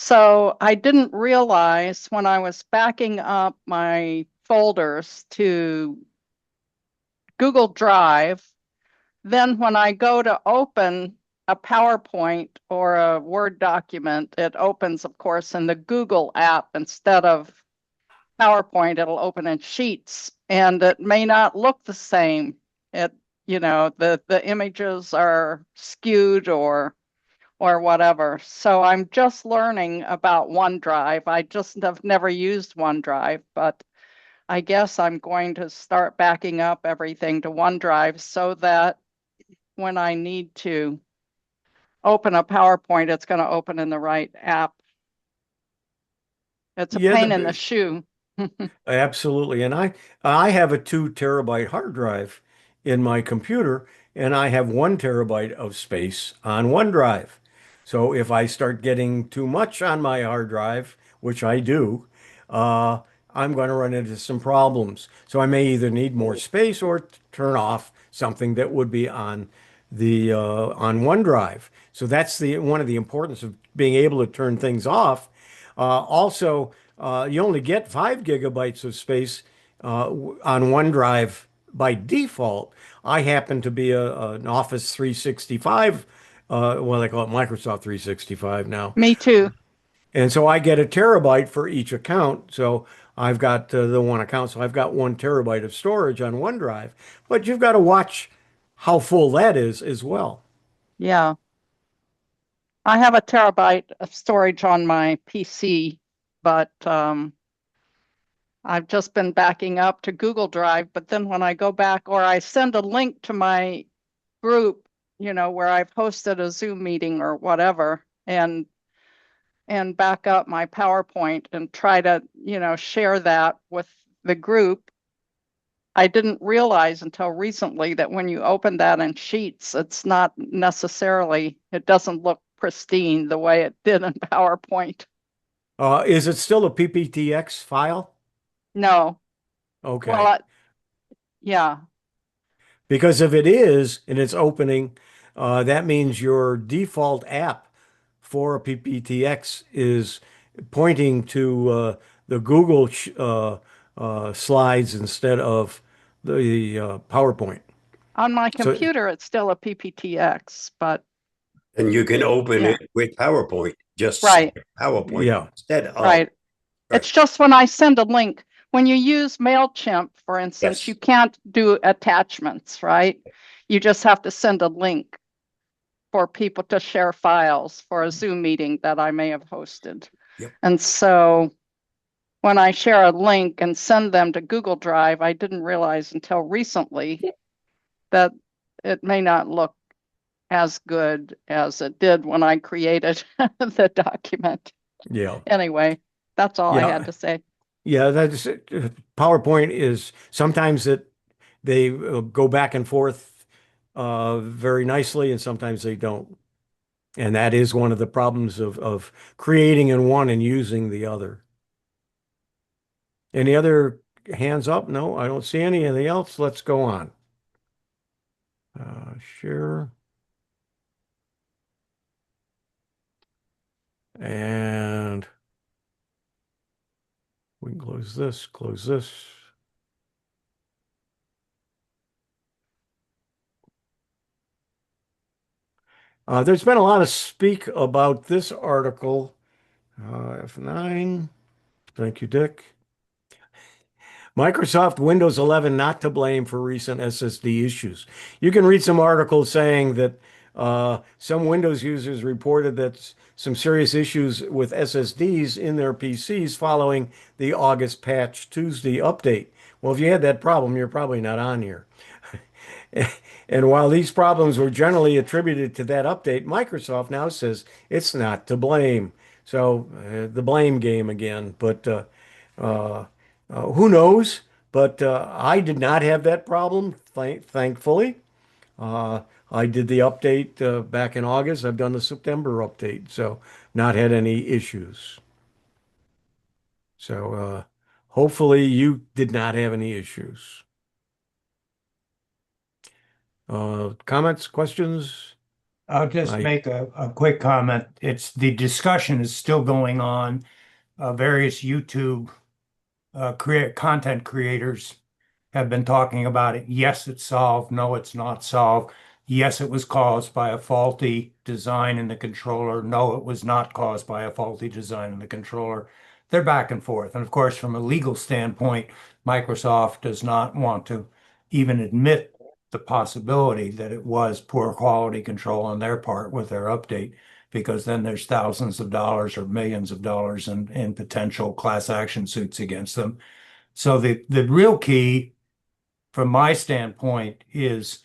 Speaker 3: So I didn't realize when I was backing up my folders to Google Drive, then when I go to open a PowerPoint or a Word document, it opens, of course, in the Google app instead of PowerPoint. It'll open in Sheets, and it may not look the same. It, the images are skewed or whatever. So I'm just learning about OneDrive. I just have never used OneDrive, but I guess I'm going to start backing up everything to OneDrive so that when I need to open a PowerPoint, it's going to open in the right app. It's a
Speaker 1: Yeah,
Speaker 3: pain in the shoe.
Speaker 1: absolutely. And I have a 2 terabyte hard drive in my computer, and I have 1 terabyte of space on OneDrive. So if I start getting too much on my hard drive, which I do, uh, I'm going to run into some problems. So I may either need more space or turn off something that would be on the on OneDrive. So that's the one of the importance of being able to turn things off. Also, you only get 5 gigabytes of space on OneDrive by default. I happen to be an Office 365, well, they call it Microsoft 365 now.
Speaker 3: Me too.
Speaker 1: And so I get a terabyte for each account. So I've got the one account. So I've got 1 terabyte of storage on OneDrive. But you've got to watch how full that is as well.
Speaker 3: Yeah. I have a terabyte of storage on my PC, but I've just been backing up to Google Drive. But then when I go back or I send a link to my group, where I've hosted a Zoom meeting or whatever, and back up my PowerPoint and try to, share that with the group. I didn't realize until recently that when you open that in Sheets, it's not necessarily, it doesn't look pristine the way it did in PowerPoint.
Speaker 1: Is it still a PPTX file?
Speaker 3: No.
Speaker 1: Okay.
Speaker 3: Well, yeah.
Speaker 1: Because if it is and it's opening, that means your default app for a PPTX is pointing to the Google slides instead of the PowerPoint.
Speaker 3: On my
Speaker 1: So,
Speaker 3: computer, it's still a PPTX, but
Speaker 7: And you can open
Speaker 3: yeah,
Speaker 7: it with PowerPoint, just
Speaker 3: right,
Speaker 7: PowerPoint
Speaker 1: yeah.
Speaker 7: instead of.
Speaker 3: right.
Speaker 7: Right.
Speaker 3: It's just when I send a link, when you use MailChimp, for instance,
Speaker 7: Yes.
Speaker 3: you can't do attachments, right? You just have to send a link for people to share files for a Zoom meeting that I may have hosted.
Speaker 7: Yep.
Speaker 3: And so when I share a link and send them to Google Drive, I didn't realize until recently that it may not look as good as it did when I created the document.
Speaker 1: Yeah.
Speaker 3: Anyway, that's all I had
Speaker 1: Yeah.
Speaker 3: to say.
Speaker 1: Yeah, that's PowerPoint is sometimes they go back and forth very nicely, and sometimes they don't. And that is one of the problems of creating in one and using the other. Any other hands up? No, I don't see anything else. Let's go on. Share. And we can close this, close this. There's been a lot of speak about this article. F9. Thank you, Dick. Microsoft Windows 11 not to blame for recent SSD issues. You can read some articles saying that some Windows users reported that some serious issues with SSDs in their PCs following the August Patch Tuesday update. Well, if you had that problem, you're probably not on here. And while these problems were generally attributed to that update, Microsoft now says it's not to blame. So the blame game again. But who knows? But I did not have that problem, thankfully. Uh, I did the update back in August. I've done the September update, so not had any issues. So hopefully you did not have any issues. Comments, questions?
Speaker 11: I'll just
Speaker 1: I,
Speaker 11: make a quick comment. It's the discussion is still going on. Various YouTube content creators have been talking about it. Yes, it's solved. No, it's not solved. Yes, it was caused by a faulty design in the controller. No, it was not caused by a faulty design in the controller. They're back and forth. And of course, from a legal standpoint, Microsoft does not want to even admit the possibility that it was poor quality control on their part with their update, because then there's thousands of dollars or millions of dollars in potential class action suits against them. So the real key from my standpoint is,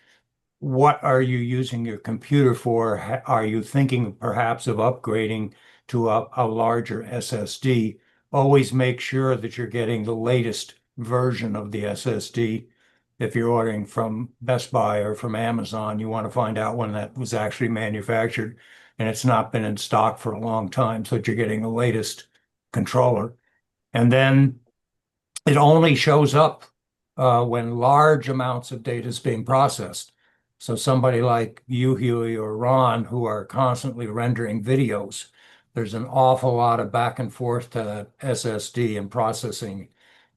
Speaker 11: what are you using your computer for? Are you thinking perhaps of upgrading to a larger SSD? Always make sure that you're getting the latest version of the SSD. If you're ordering from Best Buy or from Amazon, you want to find out when that was actually manufactured and it's not been in stock for a long time, so that you're getting the latest controller. And then it only shows up when large amounts of data is being processed. So somebody like you, Huey, or Ron, who are constantly rendering videos, there's an awful lot of back and forth to that SSD and processing.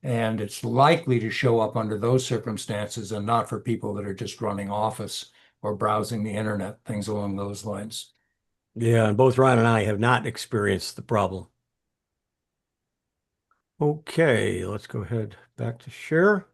Speaker 11: And it's likely to show up under those circumstances and not for people that are just running Office or browsing the internet, things along those lines.
Speaker 1: yeah, and both Ron and I have not experienced the problem. Okay, let's go ahead back to share.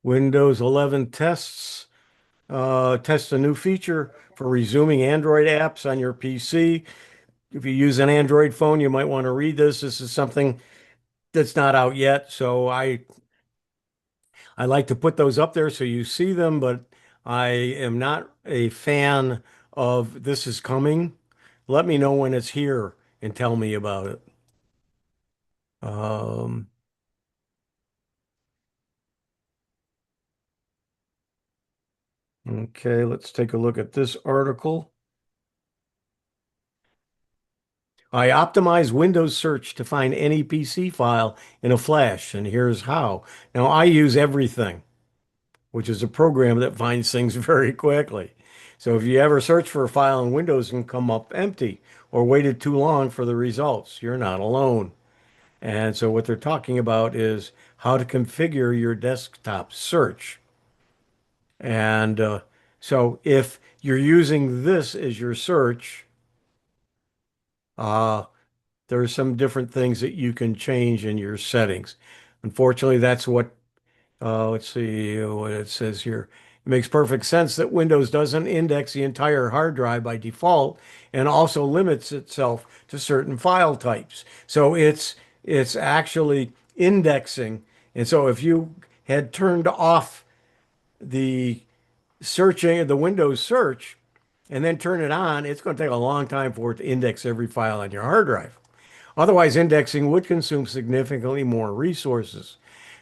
Speaker 1: Windows 11 tests. Test a new feature for resuming Android apps on your PC. If you use an Android phone, you might want to read this. This is something that's not out yet, so I like to put those up there so you see them, but I am not a fan of this is coming. Let me know when it's here and tell me about it. Um, okay, let's take a look at this article. I optimize Windows search to find any PC file in a flash, and here's how. Now, I use everything, which is a program that finds things very quickly. So if you ever search for a file in Windows and come up empty or waited too long for the results, you're not alone. And so what they're talking about is how to configure your desktop search. And so if you're using this as your search, uh, there are some different things that you can change in your settings. Unfortunately, that's what, let's see what it says here. It makes perfect sense that Windows doesn't index the entire hard drive by default and also limits itself to certain file types. So it's actually indexing. And so if you had turned off the searching, the Windows search, and then turn it on, it's going to take a long time for it to index every file on your hard drive. Otherwise, indexing would consume significantly more resources.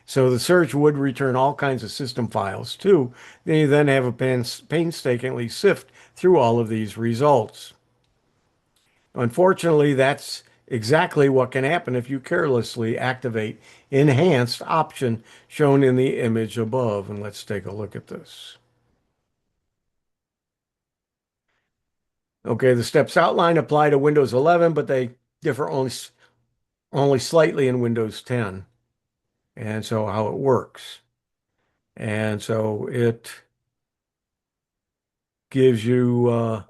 Speaker 1: So the search would return all kinds of system files too. Then you then have a painstakingly sift through all of these results. Unfortunately, that's exactly what can happen if you carelessly activate enhanced option shown in the image above. And let's take a look at this. Okay, the steps outlined apply to Windows 11, but they differ only slightly in Windows 10. And so how it works. And so it gives you,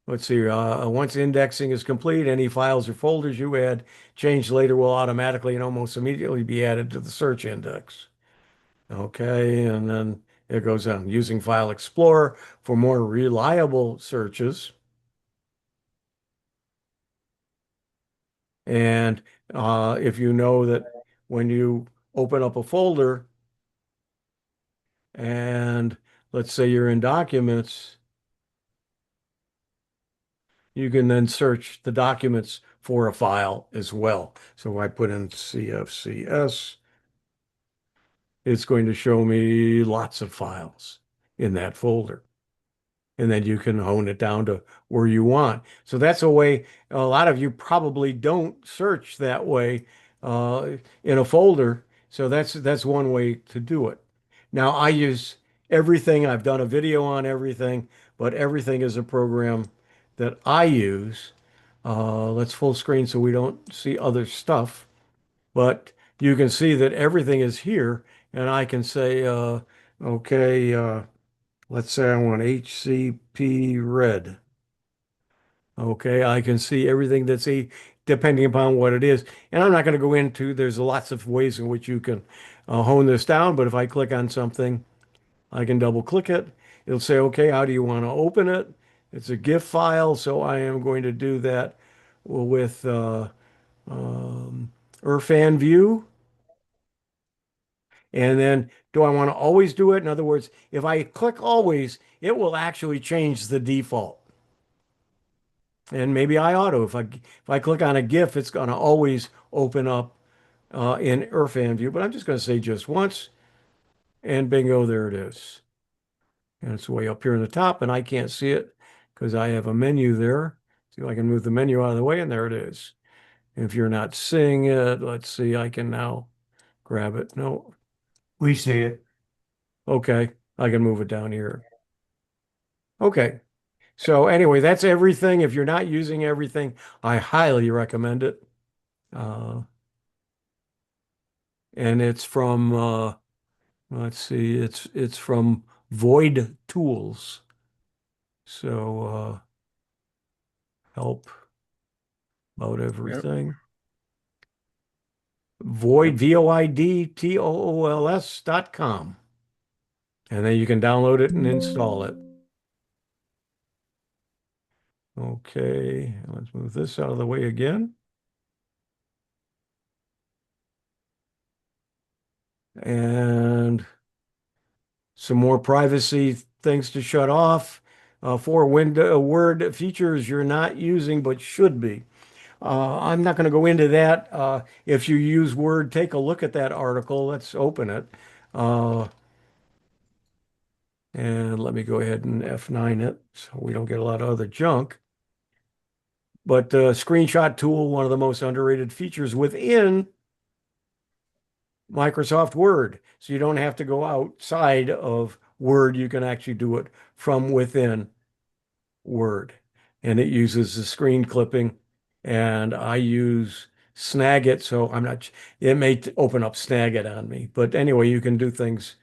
Speaker 1: let's see, once indexing is complete, any files or folders you add changed later will automatically and almost immediately be added to the search index. Okay, and then it goes on using File Explorer for more reliable searches. And if you know that when you open up a folder and let's say you're in documents, you can then search the documents for a file as well. So I put in CFCS, it's going to show me lots of files in that folder. and then you can hone it down to where you want. So that's a way a lot of you probably don't search that way in a folder. So that's one way to do it. Now I use everything. I've done a video on everything, but everything is a program that I use. Let's full screen so we don't see other stuff. But you can see that everything is here, and I can say, okay, let's say I want HCP red. Okay, I can see everything that's depending upon what it is. And I'm not going to go into, there's lots of ways in which you can hone this down, but if I click on something, I can double click it. It'll say, okay, how do you want to open it? It's a GIF file, so I am going to do that with Irfan View. And then do I want to always do it? In other words, if I click always, it will actually change the default. And maybe I auto. If I click on a GIF, it's going to always open up in Irfan View. But I'm just going to say just once, and bingo, there it is. And it's way up here in the top, and I can't see it because I have a menu there. See if I can move the menu out of the way, and there it is. If you're not seeing it, let's see, I can now grab it. No,
Speaker 11: We see it.
Speaker 1: okay, I can move it down here. Okay, so anyway, that's everything. If you're not using everything, I highly recommend it. And it's from, let's see, it's from Void Tools. So help about everything. Void, VOIDTOOLS.com. And then you can download it and install it. Okay, let's move this out of the way again. And some more privacy things to shut off for Word features you're not using but should be. I'm not going to go into that. If you use Word, take a look at that article. Let's open it. And let me go ahead and F9 it so we don't get a lot of other junk. But screenshot tool, one of the most underrated features within Microsoft Word. So you don't have to go outside of Word. You can actually do it from within Word. And it uses the screen clipping. And I use Snagit, so I'm not, it may open up Snagit on me. But anyway, you can do things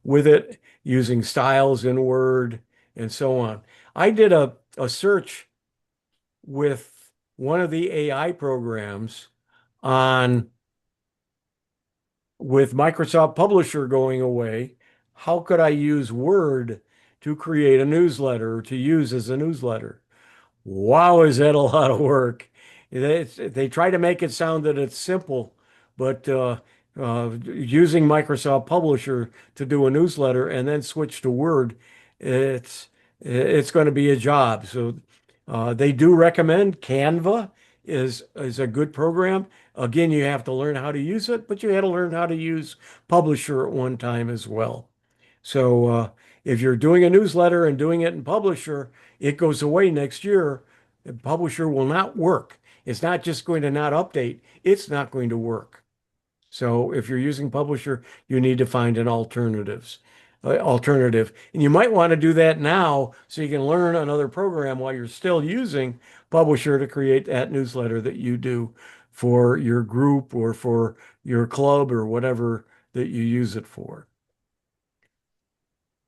Speaker 1: with it using styles in Word and so on. I did a search with one of the AI programs on with Microsoft Publisher going away, how could I use Word to create a newsletter or to use as a newsletter? Wow, is that a lot of work? They try to make it sound that it's simple, but using Microsoft Publisher to do a newsletter and then switch to Word, it's going to be a job. So they do recommend Canva is a good program. Again, you have to learn how to use it, but you had to learn how to use Publisher at one time as well. So if you're doing a newsletter and doing it in Publisher, it goes away next year. Publisher will not work. It's not just going to not update, it's not going to work. So if you're using Publisher, you need to find an alternative. And you might want to do that now so you can learn another program while you're still using Publisher to create that newsletter that you do for your group or for your club or whatever that you use it for.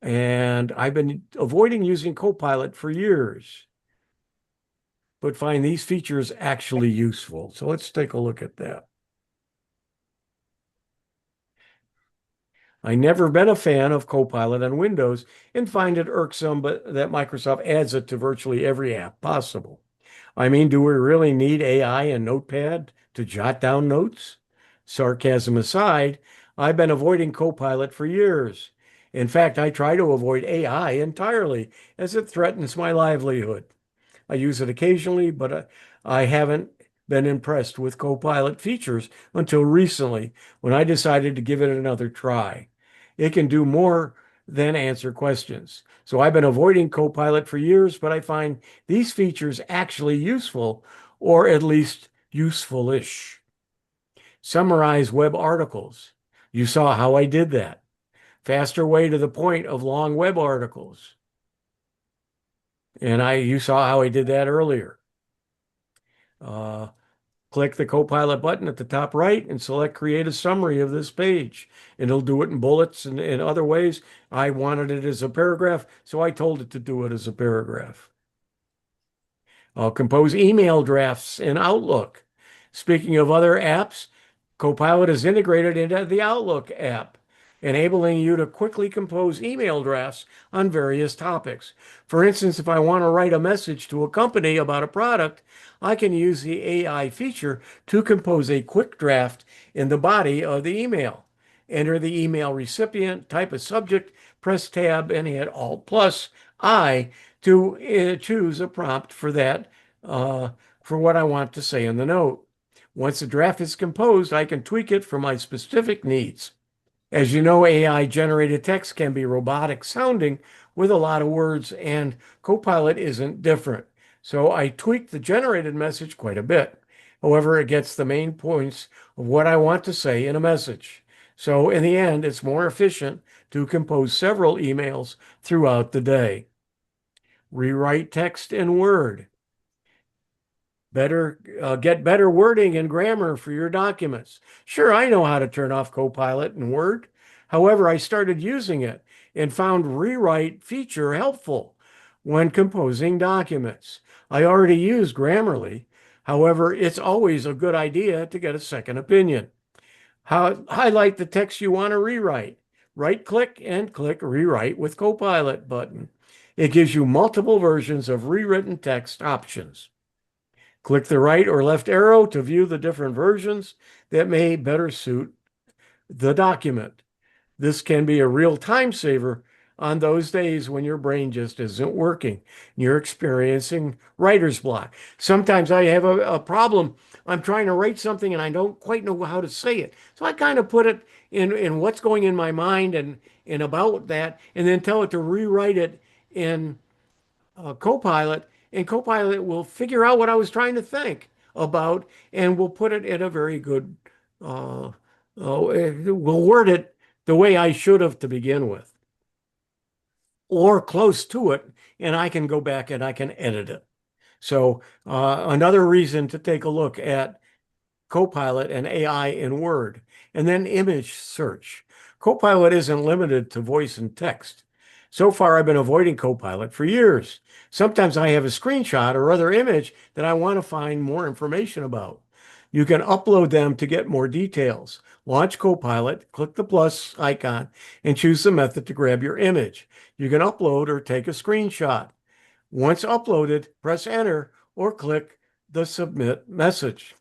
Speaker 1: And I've been avoiding using Copilot for years, but find these features actually useful. So let's take a look at that. I never been a fan of Copilot on Windows and find it irksome, but that Microsoft adds it to virtually every app possible. I mean, do we really need AI and Notepad to jot down notes? Sarcasm aside, I've been avoiding Copilot for years. In fact, I try to avoid AI entirely as it threatens my livelihood. I use it occasionally, but I haven't been impressed with Copilot features until recently when I decided to give it another try. It can do more then answer questions. So I've been avoiding Copilot for years, but I find these features actually useful, or at least useful-ish. Summarize web articles. You saw how I did that. Faster way to the point of long web articles. And you saw how I did that earlier. Click the Copilot button at the top right and select Create a Summary of this page. And it'll do it in bullets and in other ways. I wanted it as a paragraph, so I told it to do it as a paragraph. I'll compose email drafts in Outlook. Speaking of other apps, Copilot is integrated into the Outlook app, enabling you to quickly compose email drafts on various topics. For instance, if I want to write a message to a company about a product, I can use the AI feature to compose a quick draft in the body of the email. Enter the email recipient, type a subject, press tab, and hit Alt plus I to choose a prompt for that, for what I want to say in the note. Once the draft is composed, I can tweak it for my specific needs. As you know, AI-generated text can be robotic sounding with a lot of words, and Copilot isn't different. So I tweaked the generated message quite a bit. However, it gets the main points of what I want to say in a message. So in the end, it's more efficient to compose several emails throughout the day. Rewrite text in Word. Get better wording and grammar for your documents. Sure, I know how to turn off Copilot in Word. However, I started using it and found rewrite feature helpful when composing documents. I already use Grammarly. However, it's always a good idea to get a second opinion. Highlight the text you want to rewrite. Right-click and click Rewrite with Copilot button. It gives you multiple versions of rewritten text options. Click the right or left arrow to view the different versions that may better suit the document. This can be a real time saver on those days when your brain just isn't working. You're experiencing writer's block. Sometimes I have a problem. I'm trying to write something and I don't quite know how to say it. So I kind of put it in what's going in my mind and about that, and then tell it to rewrite it in Copilot, and Copilot will figure out what I was trying to think about and will put it in a very good, will word it the way I should have to begin with, or close to it, and I can go back and I can edit it. So another reason to take a look at Copilot and AI in Word, and then image search. Copilot isn't limited to voice and text. So far, I've been avoiding Copilot for years. Sometimes I have a screenshot or other image that I want to find more information about. You can upload them to get more details. Launch Copilot, click the plus icon, and choose the method to grab your image. You can upload or take a screenshot. Once uploaded, press enter or click the submit message.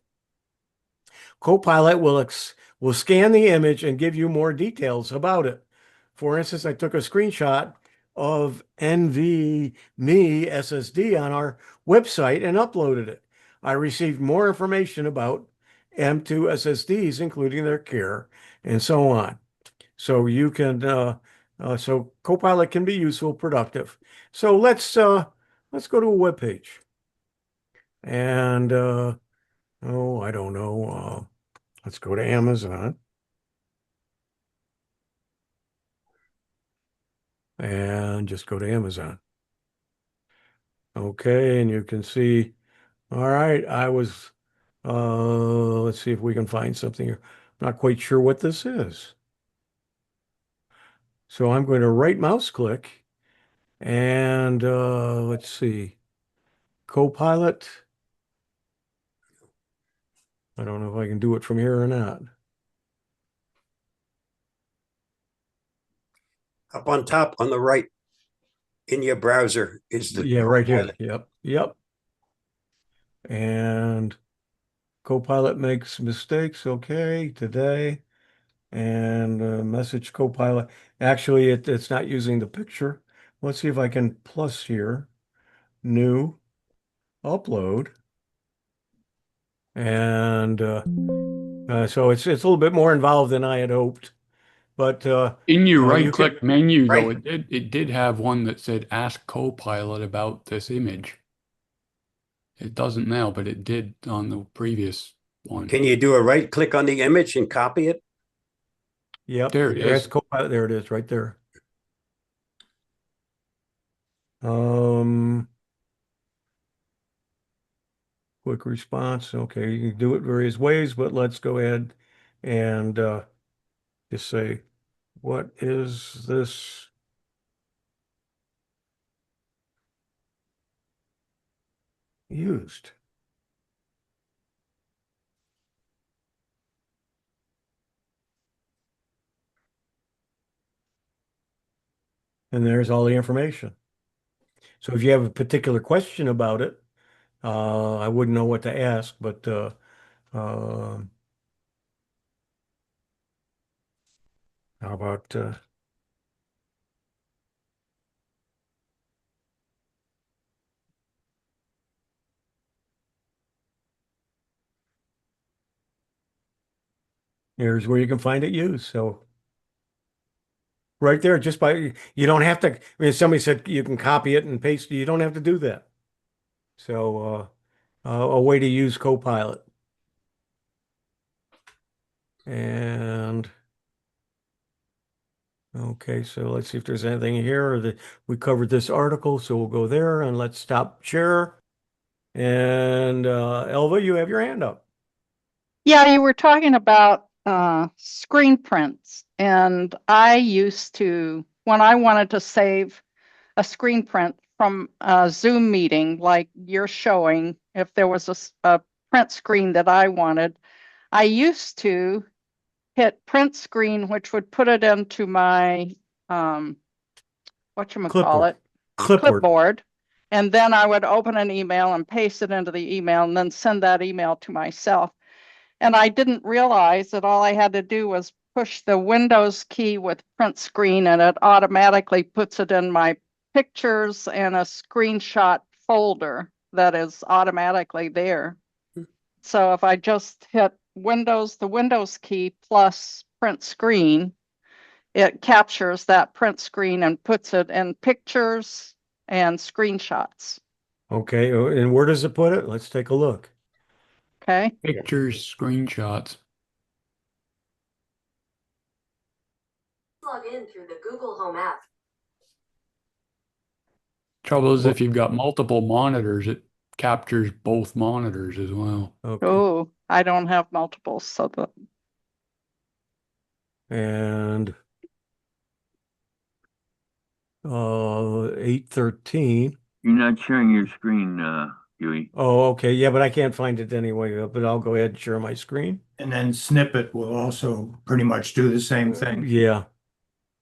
Speaker 1: Copilot will scan the image and give you more details about it. For instance, I took a screenshot of NVMe SSD on our website and uploaded it. I received more information about M2 SSDs, including their care and so on. So you can, so Copilot can be useful, productive. So let's go to a web page. And oh, I don't know. Let's go to Amazon. And just go to Amazon. Okay, and you can see, all right, let's see if we can find something here. Not quite sure what this is. So I'm going to right mouse click and let's see, Copilot. I don't know if I can do it from here or not.
Speaker 7: Up on top on the right in your browser is the
Speaker 1: right here.
Speaker 7: Copilot.
Speaker 1: Yep. And Copilot makes mistakes. Okay, today. And message Copilot. Actually, it's not using the picture. Let's see if I can plus here. New, upload. And so it's a little bit more involved than I had hoped. but
Speaker 2: In your
Speaker 1: you
Speaker 2: right
Speaker 1: can,
Speaker 2: click menu, though,
Speaker 7: Right.
Speaker 2: it did have one that said Ask Copilot about this image. It doesn't now, but it did on the previous one.
Speaker 7: Can you do a right click on the image and copy it?
Speaker 1: yep,
Speaker 2: There it
Speaker 1: there's
Speaker 2: is.
Speaker 1: Copilot. There it is, right there. Um, quick response. Okay, you can do it various ways, but let's go ahead and just say, what is this used? And there's all the information. So if you have a particular question about it, I wouldn't know what to ask, but how about here's where you can find it used. So right there, just by you don't have to. I mean, somebody said you can copy it and paste it. You don't have to do that. So a way to use Copilot. And okay, so let's see if there's anything here that we covered this article, so we'll go there and let's stop share. And Elva, you have your hand up.
Speaker 3: Yeah, you were talking about screen prints, and I used to, when I wanted to save a screen print from a Zoom meeting like you're showing, if there was a print screen that I wanted, I used to hit print screen, which would put it into my
Speaker 1: Clipboard.
Speaker 3: whatchamacallit,
Speaker 1: Clipboard.
Speaker 3: clipboard. And then I would open an email and paste it into the email and then send that email to myself. And I didn't realize that all I had to do was push the Windows key with print screen and it automatically puts it in my pictures and a screenshot folder that is automatically there. So if I just hit Windows, the Windows key plus print screen, it captures that print screen and puts it in pictures and screenshots.
Speaker 1: Okay, and where does it put it? Let's take a look.
Speaker 3: Okay.
Speaker 2: Pictures, screenshots.
Speaker 12: Log in through the Google Home app.
Speaker 2: Trouble is, if you've got multiple monitors, it captures both monitors as well.
Speaker 1: Okay,
Speaker 3: Oh, I don't have multiples, so the
Speaker 1: and 813.
Speaker 13: You're not sharing your screen, Huey.
Speaker 1: Oh, okay, yeah, but I can't find it anyway. But I'll go ahead and share my screen.
Speaker 11: And then snippet will also pretty much do the same thing.
Speaker 1: Yeah,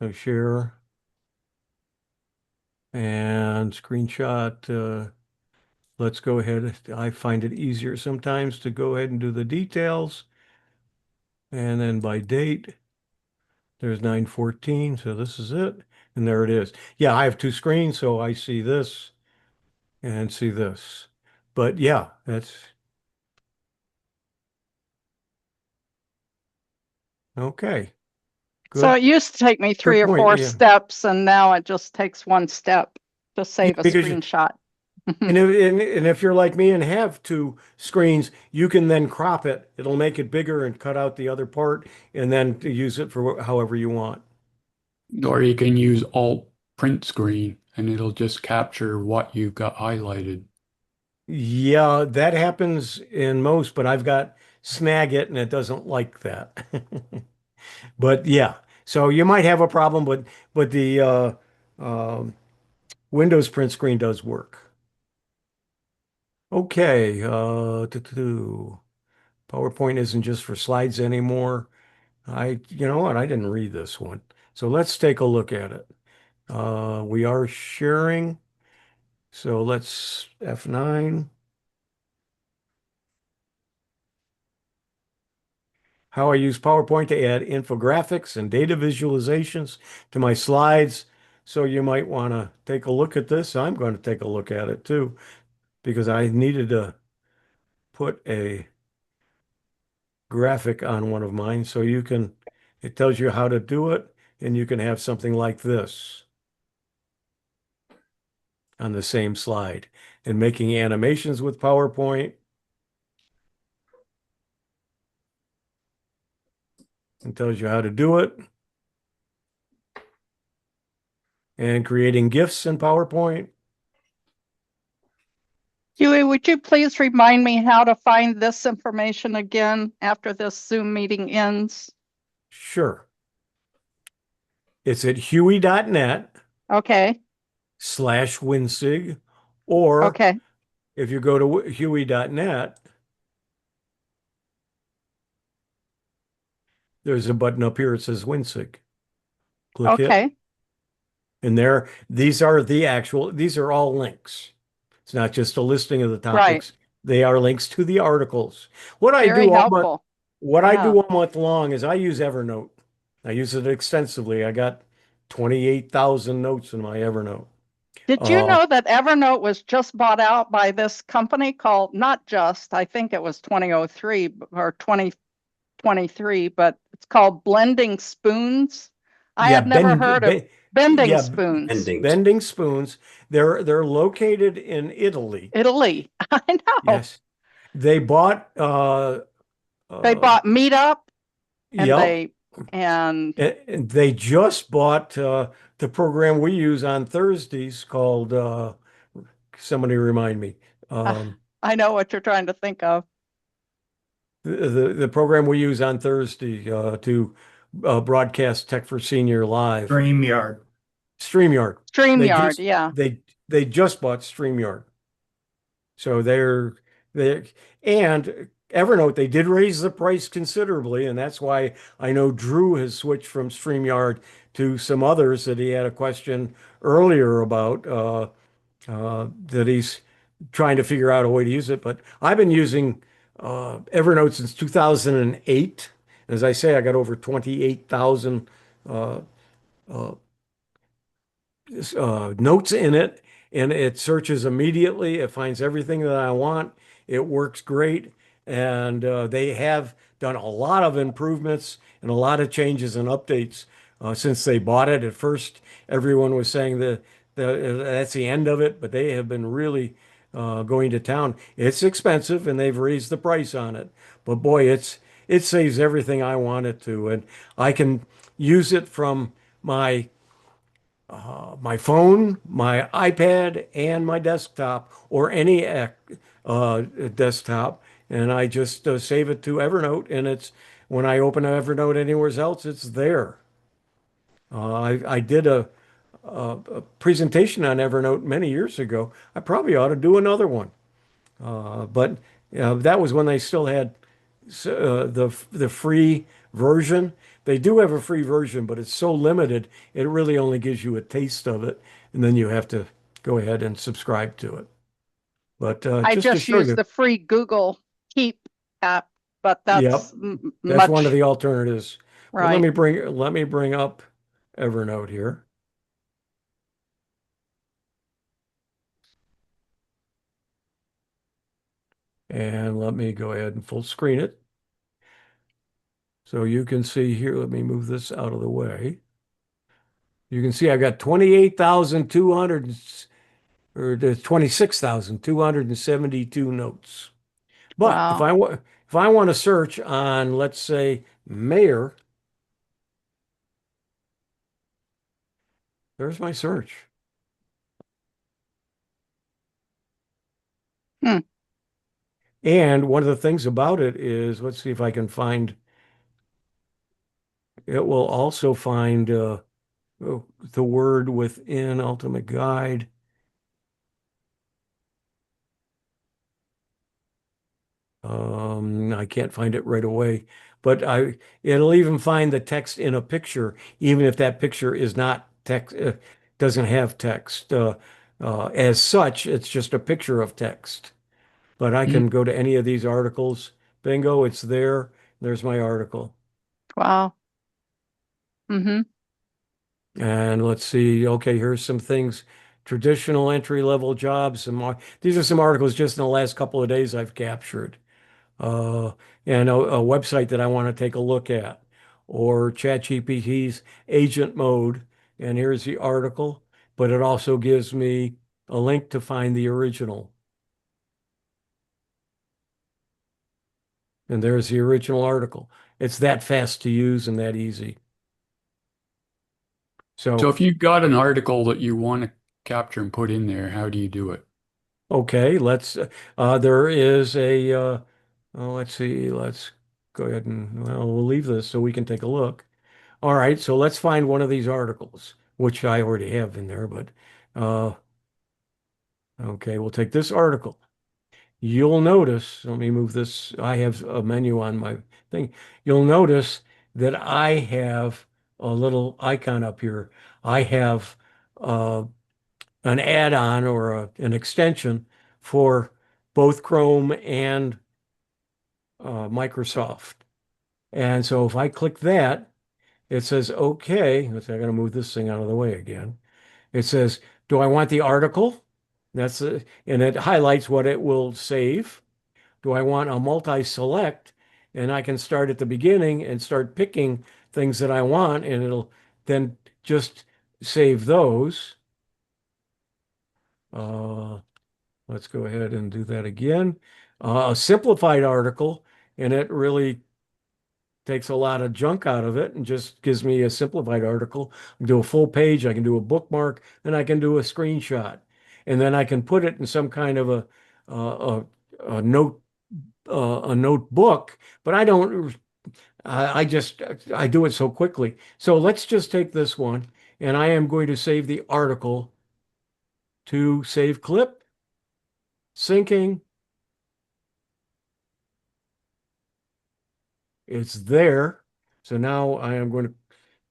Speaker 1: so share and screenshot. Let's go ahead. I find it easier sometimes to go ahead and do the details. And then by date, there's 9/14, so this is it. And there it is. Yeah, I have two screens, so I see this and see this. But yeah, that's okay.
Speaker 3: so
Speaker 1: Good.
Speaker 3: it used to take me three or
Speaker 1: point,
Speaker 3: four
Speaker 1: yeah.
Speaker 3: steps, and now it just takes one step to save a
Speaker 1: because you-
Speaker 3: screenshot.
Speaker 1: And if you're like me and have two screens, you can then crop it. It'll make it bigger and cut out the other part and then use it for however you want.
Speaker 2: Or you can use Alt print screen and it'll just capture what you've got highlighted.
Speaker 1: Yeah, that happens in most, but I've got Snagit and it doesn't like that. But yeah, so you might have a problem, but the Windows print screen does work. Okay, PowerPoint isn't just for slides anymore. You know what? I didn't read this one. So let's take a look at it. We are sharing. So let's F9. How I use PowerPoint to add infographics and data visualizations to my slides. So you might want to take a look at this. I'm going to take a look at it too, because I needed to put a graphic on one of mine. So you can It tells you how to do it, and you can have something like this on the same slide. And making animations with PowerPoint. It tells you how to do it. And creating GIFs in PowerPoint.
Speaker 3: Huey, would you please remind me how to find this information again after this Zoom meeting ends?
Speaker 1: Sure. It's at hewie.net
Speaker 3: Okay,
Speaker 1: /WINSIG, or
Speaker 3: okay,
Speaker 1: if you go to hewie.net, there's a button up here. It says WINSIG. Click it.
Speaker 3: okay,
Speaker 1: And there, these are all links. It's not just a listing of the
Speaker 3: right.
Speaker 1: topics. They are links to the articles. What I
Speaker 3: Very
Speaker 1: do
Speaker 3: helpful. Yeah.
Speaker 1: all month long is I use Evernote. I use it extensively. I got 28,000 notes in my Evernote.
Speaker 3: Did you know that Evernote was just bought out by this company called, not just, I think it was 2003 or 2023, but it's called Blending Spoons. I
Speaker 1: Yeah,
Speaker 3: had never heard of Bending
Speaker 1: yeah,
Speaker 3: Spoons.
Speaker 7: Endings.
Speaker 1: Bending Spoons. They're located in Italy.
Speaker 3: Italy. I know.
Speaker 1: Yes. They bought
Speaker 3: They bought Meetup and
Speaker 1: yep.
Speaker 3: and
Speaker 1: And they just bought the program we use on Thursdays called somebody remind me.
Speaker 3: I know what you're trying to think of.
Speaker 1: The program we use on Thursday to broadcast Tech for Senior live.
Speaker 11: StreamYard.
Speaker 1: StreamYard.
Speaker 3: StreamYard, yeah.
Speaker 1: They just bought StreamYard. So they and Evernote, they did raise the price considerably, and that's why I know Drew has switched from StreamYard to some others that he had a question earlier about that he's trying to figure out a way to use it. But I've been using Evernote since 2008. As I say, I got over 28,000 uh, uh, notes in it, and it searches immediately. It finds everything that I want. It works great. And they have done a lot of improvements and a lot of changes and updates since they bought it. At first, everyone was saying that that's the end of it, but they have been really going to town. It's expensive, and they've raised the price on it. But boy, it saves everything I want it to, and I can use it from my phone, my iPad, and my desktop, or any desktop, and I just save it to Evernote, and it's when I open Evernote anywhere else, it's there. I did a presentation on Evernote many years ago. I probably ought to do another one, but that was when they still had the free version. They do have a free version, but it's so limited, it really only gives you a taste of it, and then you have to go ahead and subscribe to it. But
Speaker 3: I
Speaker 1: just to
Speaker 3: just
Speaker 1: show
Speaker 3: use
Speaker 1: you,
Speaker 3: the free Google Keep app, but
Speaker 1: yep,
Speaker 3: that's
Speaker 1: that's one of
Speaker 3: much
Speaker 1: the alternatives. But
Speaker 3: right.
Speaker 1: let me bring up Evernote here. And let me go ahead and full screen it. So you can see here, let me move this out of the way. You can see I got 28,200 or the 26,272 notes. But
Speaker 3: Wow.
Speaker 1: if I want to search on, let's say, mayor, there's my search.
Speaker 3: Hmm.
Speaker 1: And one of the things about it is, let's see if I can find, it will also find the word within Ultimate Guide. I can't find it right away, but it'll even find the text in a picture, even if that picture is not text, doesn't have text. As such, it's just a picture of text. But I can go to any of these articles. Bingo, it's there. There's my article.
Speaker 3: Wow. Mm-hmm.
Speaker 1: And let's see. Okay, here's some things. Traditional entry-level jobs. These are some articles just in the last couple of days I've captured. Uh, and a website that I want to take a look at. or ChatGPT's agent mode. And here's the article, but it also gives me a link to find the original. And there's the original article. It's that fast to use and that easy.
Speaker 2: So if you've got an article that you want to capture and put in there, how do you do it?
Speaker 1: Okay, there is let's see, let's go ahead and, well, we'll leave this so we can take a look. All right, so let's find one of these articles, which I already have in there, but, okay, we'll take this article. You'll notice, let me move this, I have a menu on my thing. You'll notice that I have a little icon up here. I have, an add-on or an extension for both Chrome and Microsoft. And so if I click that, it says, okay, I got to move this thing out of the way again. It says, do I want the article? And it highlights what it will save. Do I want a multi-select? And I can start at the beginning and start picking things that I want, and it'll then just save those. Let's go ahead and do that again. A simplified article, and it really takes a lot of junk out of it and just gives me a simplified article. I can do a full page, I can do a bookmark, and I can do a screenshot. And then I can put it in some kind of a notebook, but I don't, I just, I do it so quickly. So let's just take this one, and I am going to save the article to save clip, syncing. It's there. So now I am going to.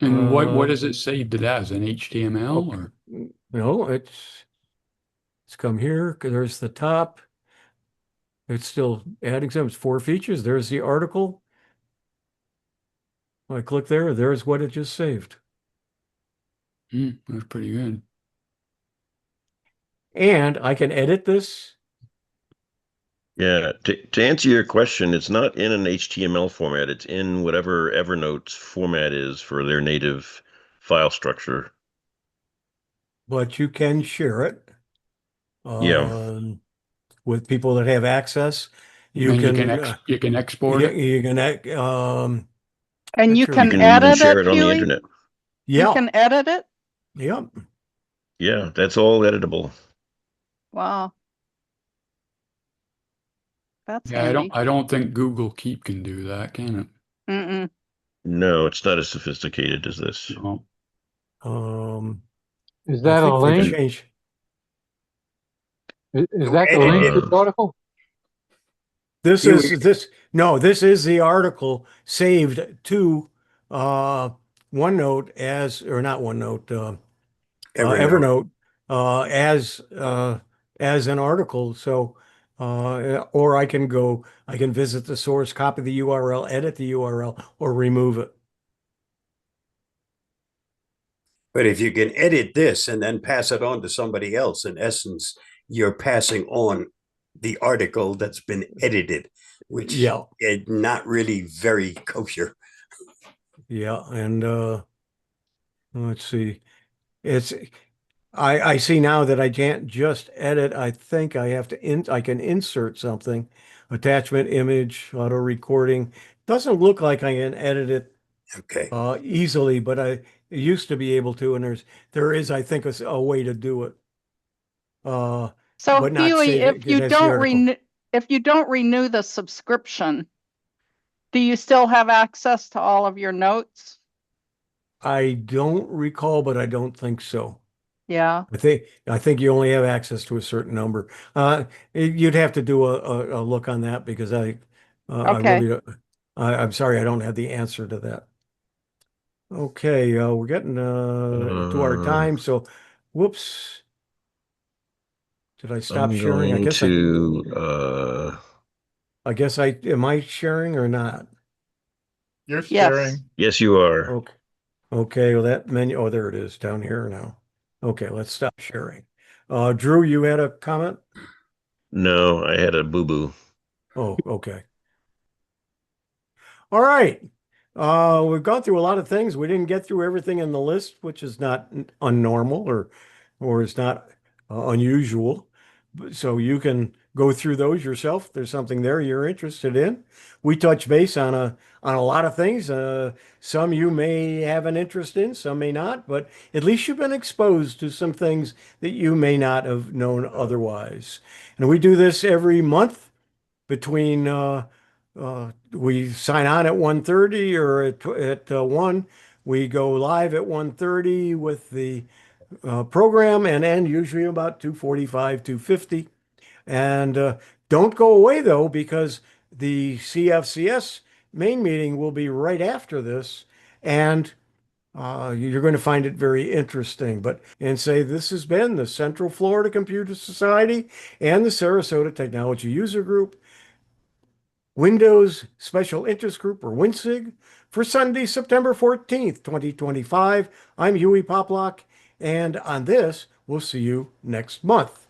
Speaker 2: And what is it saved it as? An HTML or?
Speaker 1: No, it's come here. There's the top. It's still adding some. It's 4 features. There's the article. I click there. There's what it just saved.
Speaker 2: That's pretty good.
Speaker 1: And I can edit this.
Speaker 12: Yeah, to answer your question, it's not in an HTML format. It's in whatever Evernote's format is for their native file structure.
Speaker 1: But you can share it.
Speaker 12: Yeah.
Speaker 1: With people that have access.
Speaker 2: You can export it.
Speaker 1: You can
Speaker 3: And you
Speaker 1: sure.
Speaker 3: can
Speaker 12: You can
Speaker 3: edit
Speaker 12: share
Speaker 3: it,
Speaker 12: it on the
Speaker 3: Hewie?
Speaker 12: internet.
Speaker 1: Yeah.
Speaker 3: You can edit it?
Speaker 1: Yep.
Speaker 12: Yeah, that's all editable.
Speaker 3: Wow. That's
Speaker 2: Yeah,
Speaker 3: handy.
Speaker 2: I don't think Google Keep can do that, can it?
Speaker 3: Mm-mm.
Speaker 12: No, it's not as sophisticated as this.
Speaker 2: No.
Speaker 14: Is
Speaker 1: I
Speaker 14: that a
Speaker 1: think they
Speaker 14: link?
Speaker 1: changed.
Speaker 14: Is that the link to the article?
Speaker 1: This is the article saved to OneNote or not OneNote, Evernote as an article. So or I can visit the source, copy the URL, edit the URL, or remove it.
Speaker 7: But if you can edit this and then pass it on to somebody else, in essence, you're passing on the article that's been edited, which is not really very kosher.
Speaker 1: Yeah, and let's see. I see now that I can't just edit. I think I have to I can insert something. Attachment, image, auto recording. Doesn't look like I can edit it easily, but I used to be able to, and there is, I think, a way to do it.
Speaker 3: So
Speaker 1: but not
Speaker 3: Hewie,
Speaker 1: save it
Speaker 3: if you don't renew the subscription, do you still have access to all of your notes?
Speaker 1: I don't recall, but I don't think so.
Speaker 3: Yeah.
Speaker 1: I think you only have access to a certain number. You'd have to do a look on that because I really don't, I'm sorry, I don't have the answer to that. Okay, we're getting to our time, so whoops. Did I stop sharing? I guess am I sharing or not?
Speaker 6: You're sharing.
Speaker 12: Yes, you are.
Speaker 1: Okay. Okay, well that menu, oh, there it is down here now. Okay, let's stop sharing. Drew, you had a comment?
Speaker 12: No, I had a boo-boo.
Speaker 1: Oh, okay. All right. We've gone through a lot of things. We didn't get through everything in the list, which is not unnormal or is not unusual. So you can go through those yourself. If there's something there you're interested in. We touch base on a lot of things. Some you may have an interest in, some may not, but at least you've been exposed to some things that you may not have known otherwise. And we do this every month between we sign on at 1:30 or at 1. We go live at 1:30 with the program and end usually about 2:45, 2:50. And don't go away though, because the CFCS main meeting will be right after this, and you're going to find it very interesting. And say this has been the Central Florida Computer Society and the Sarasota Technology User Group Windows Special Interest Group, or WINSIG, for Sunday, September 14th, 2025. I'm Hewie Poplock, and on this, we'll see you next month.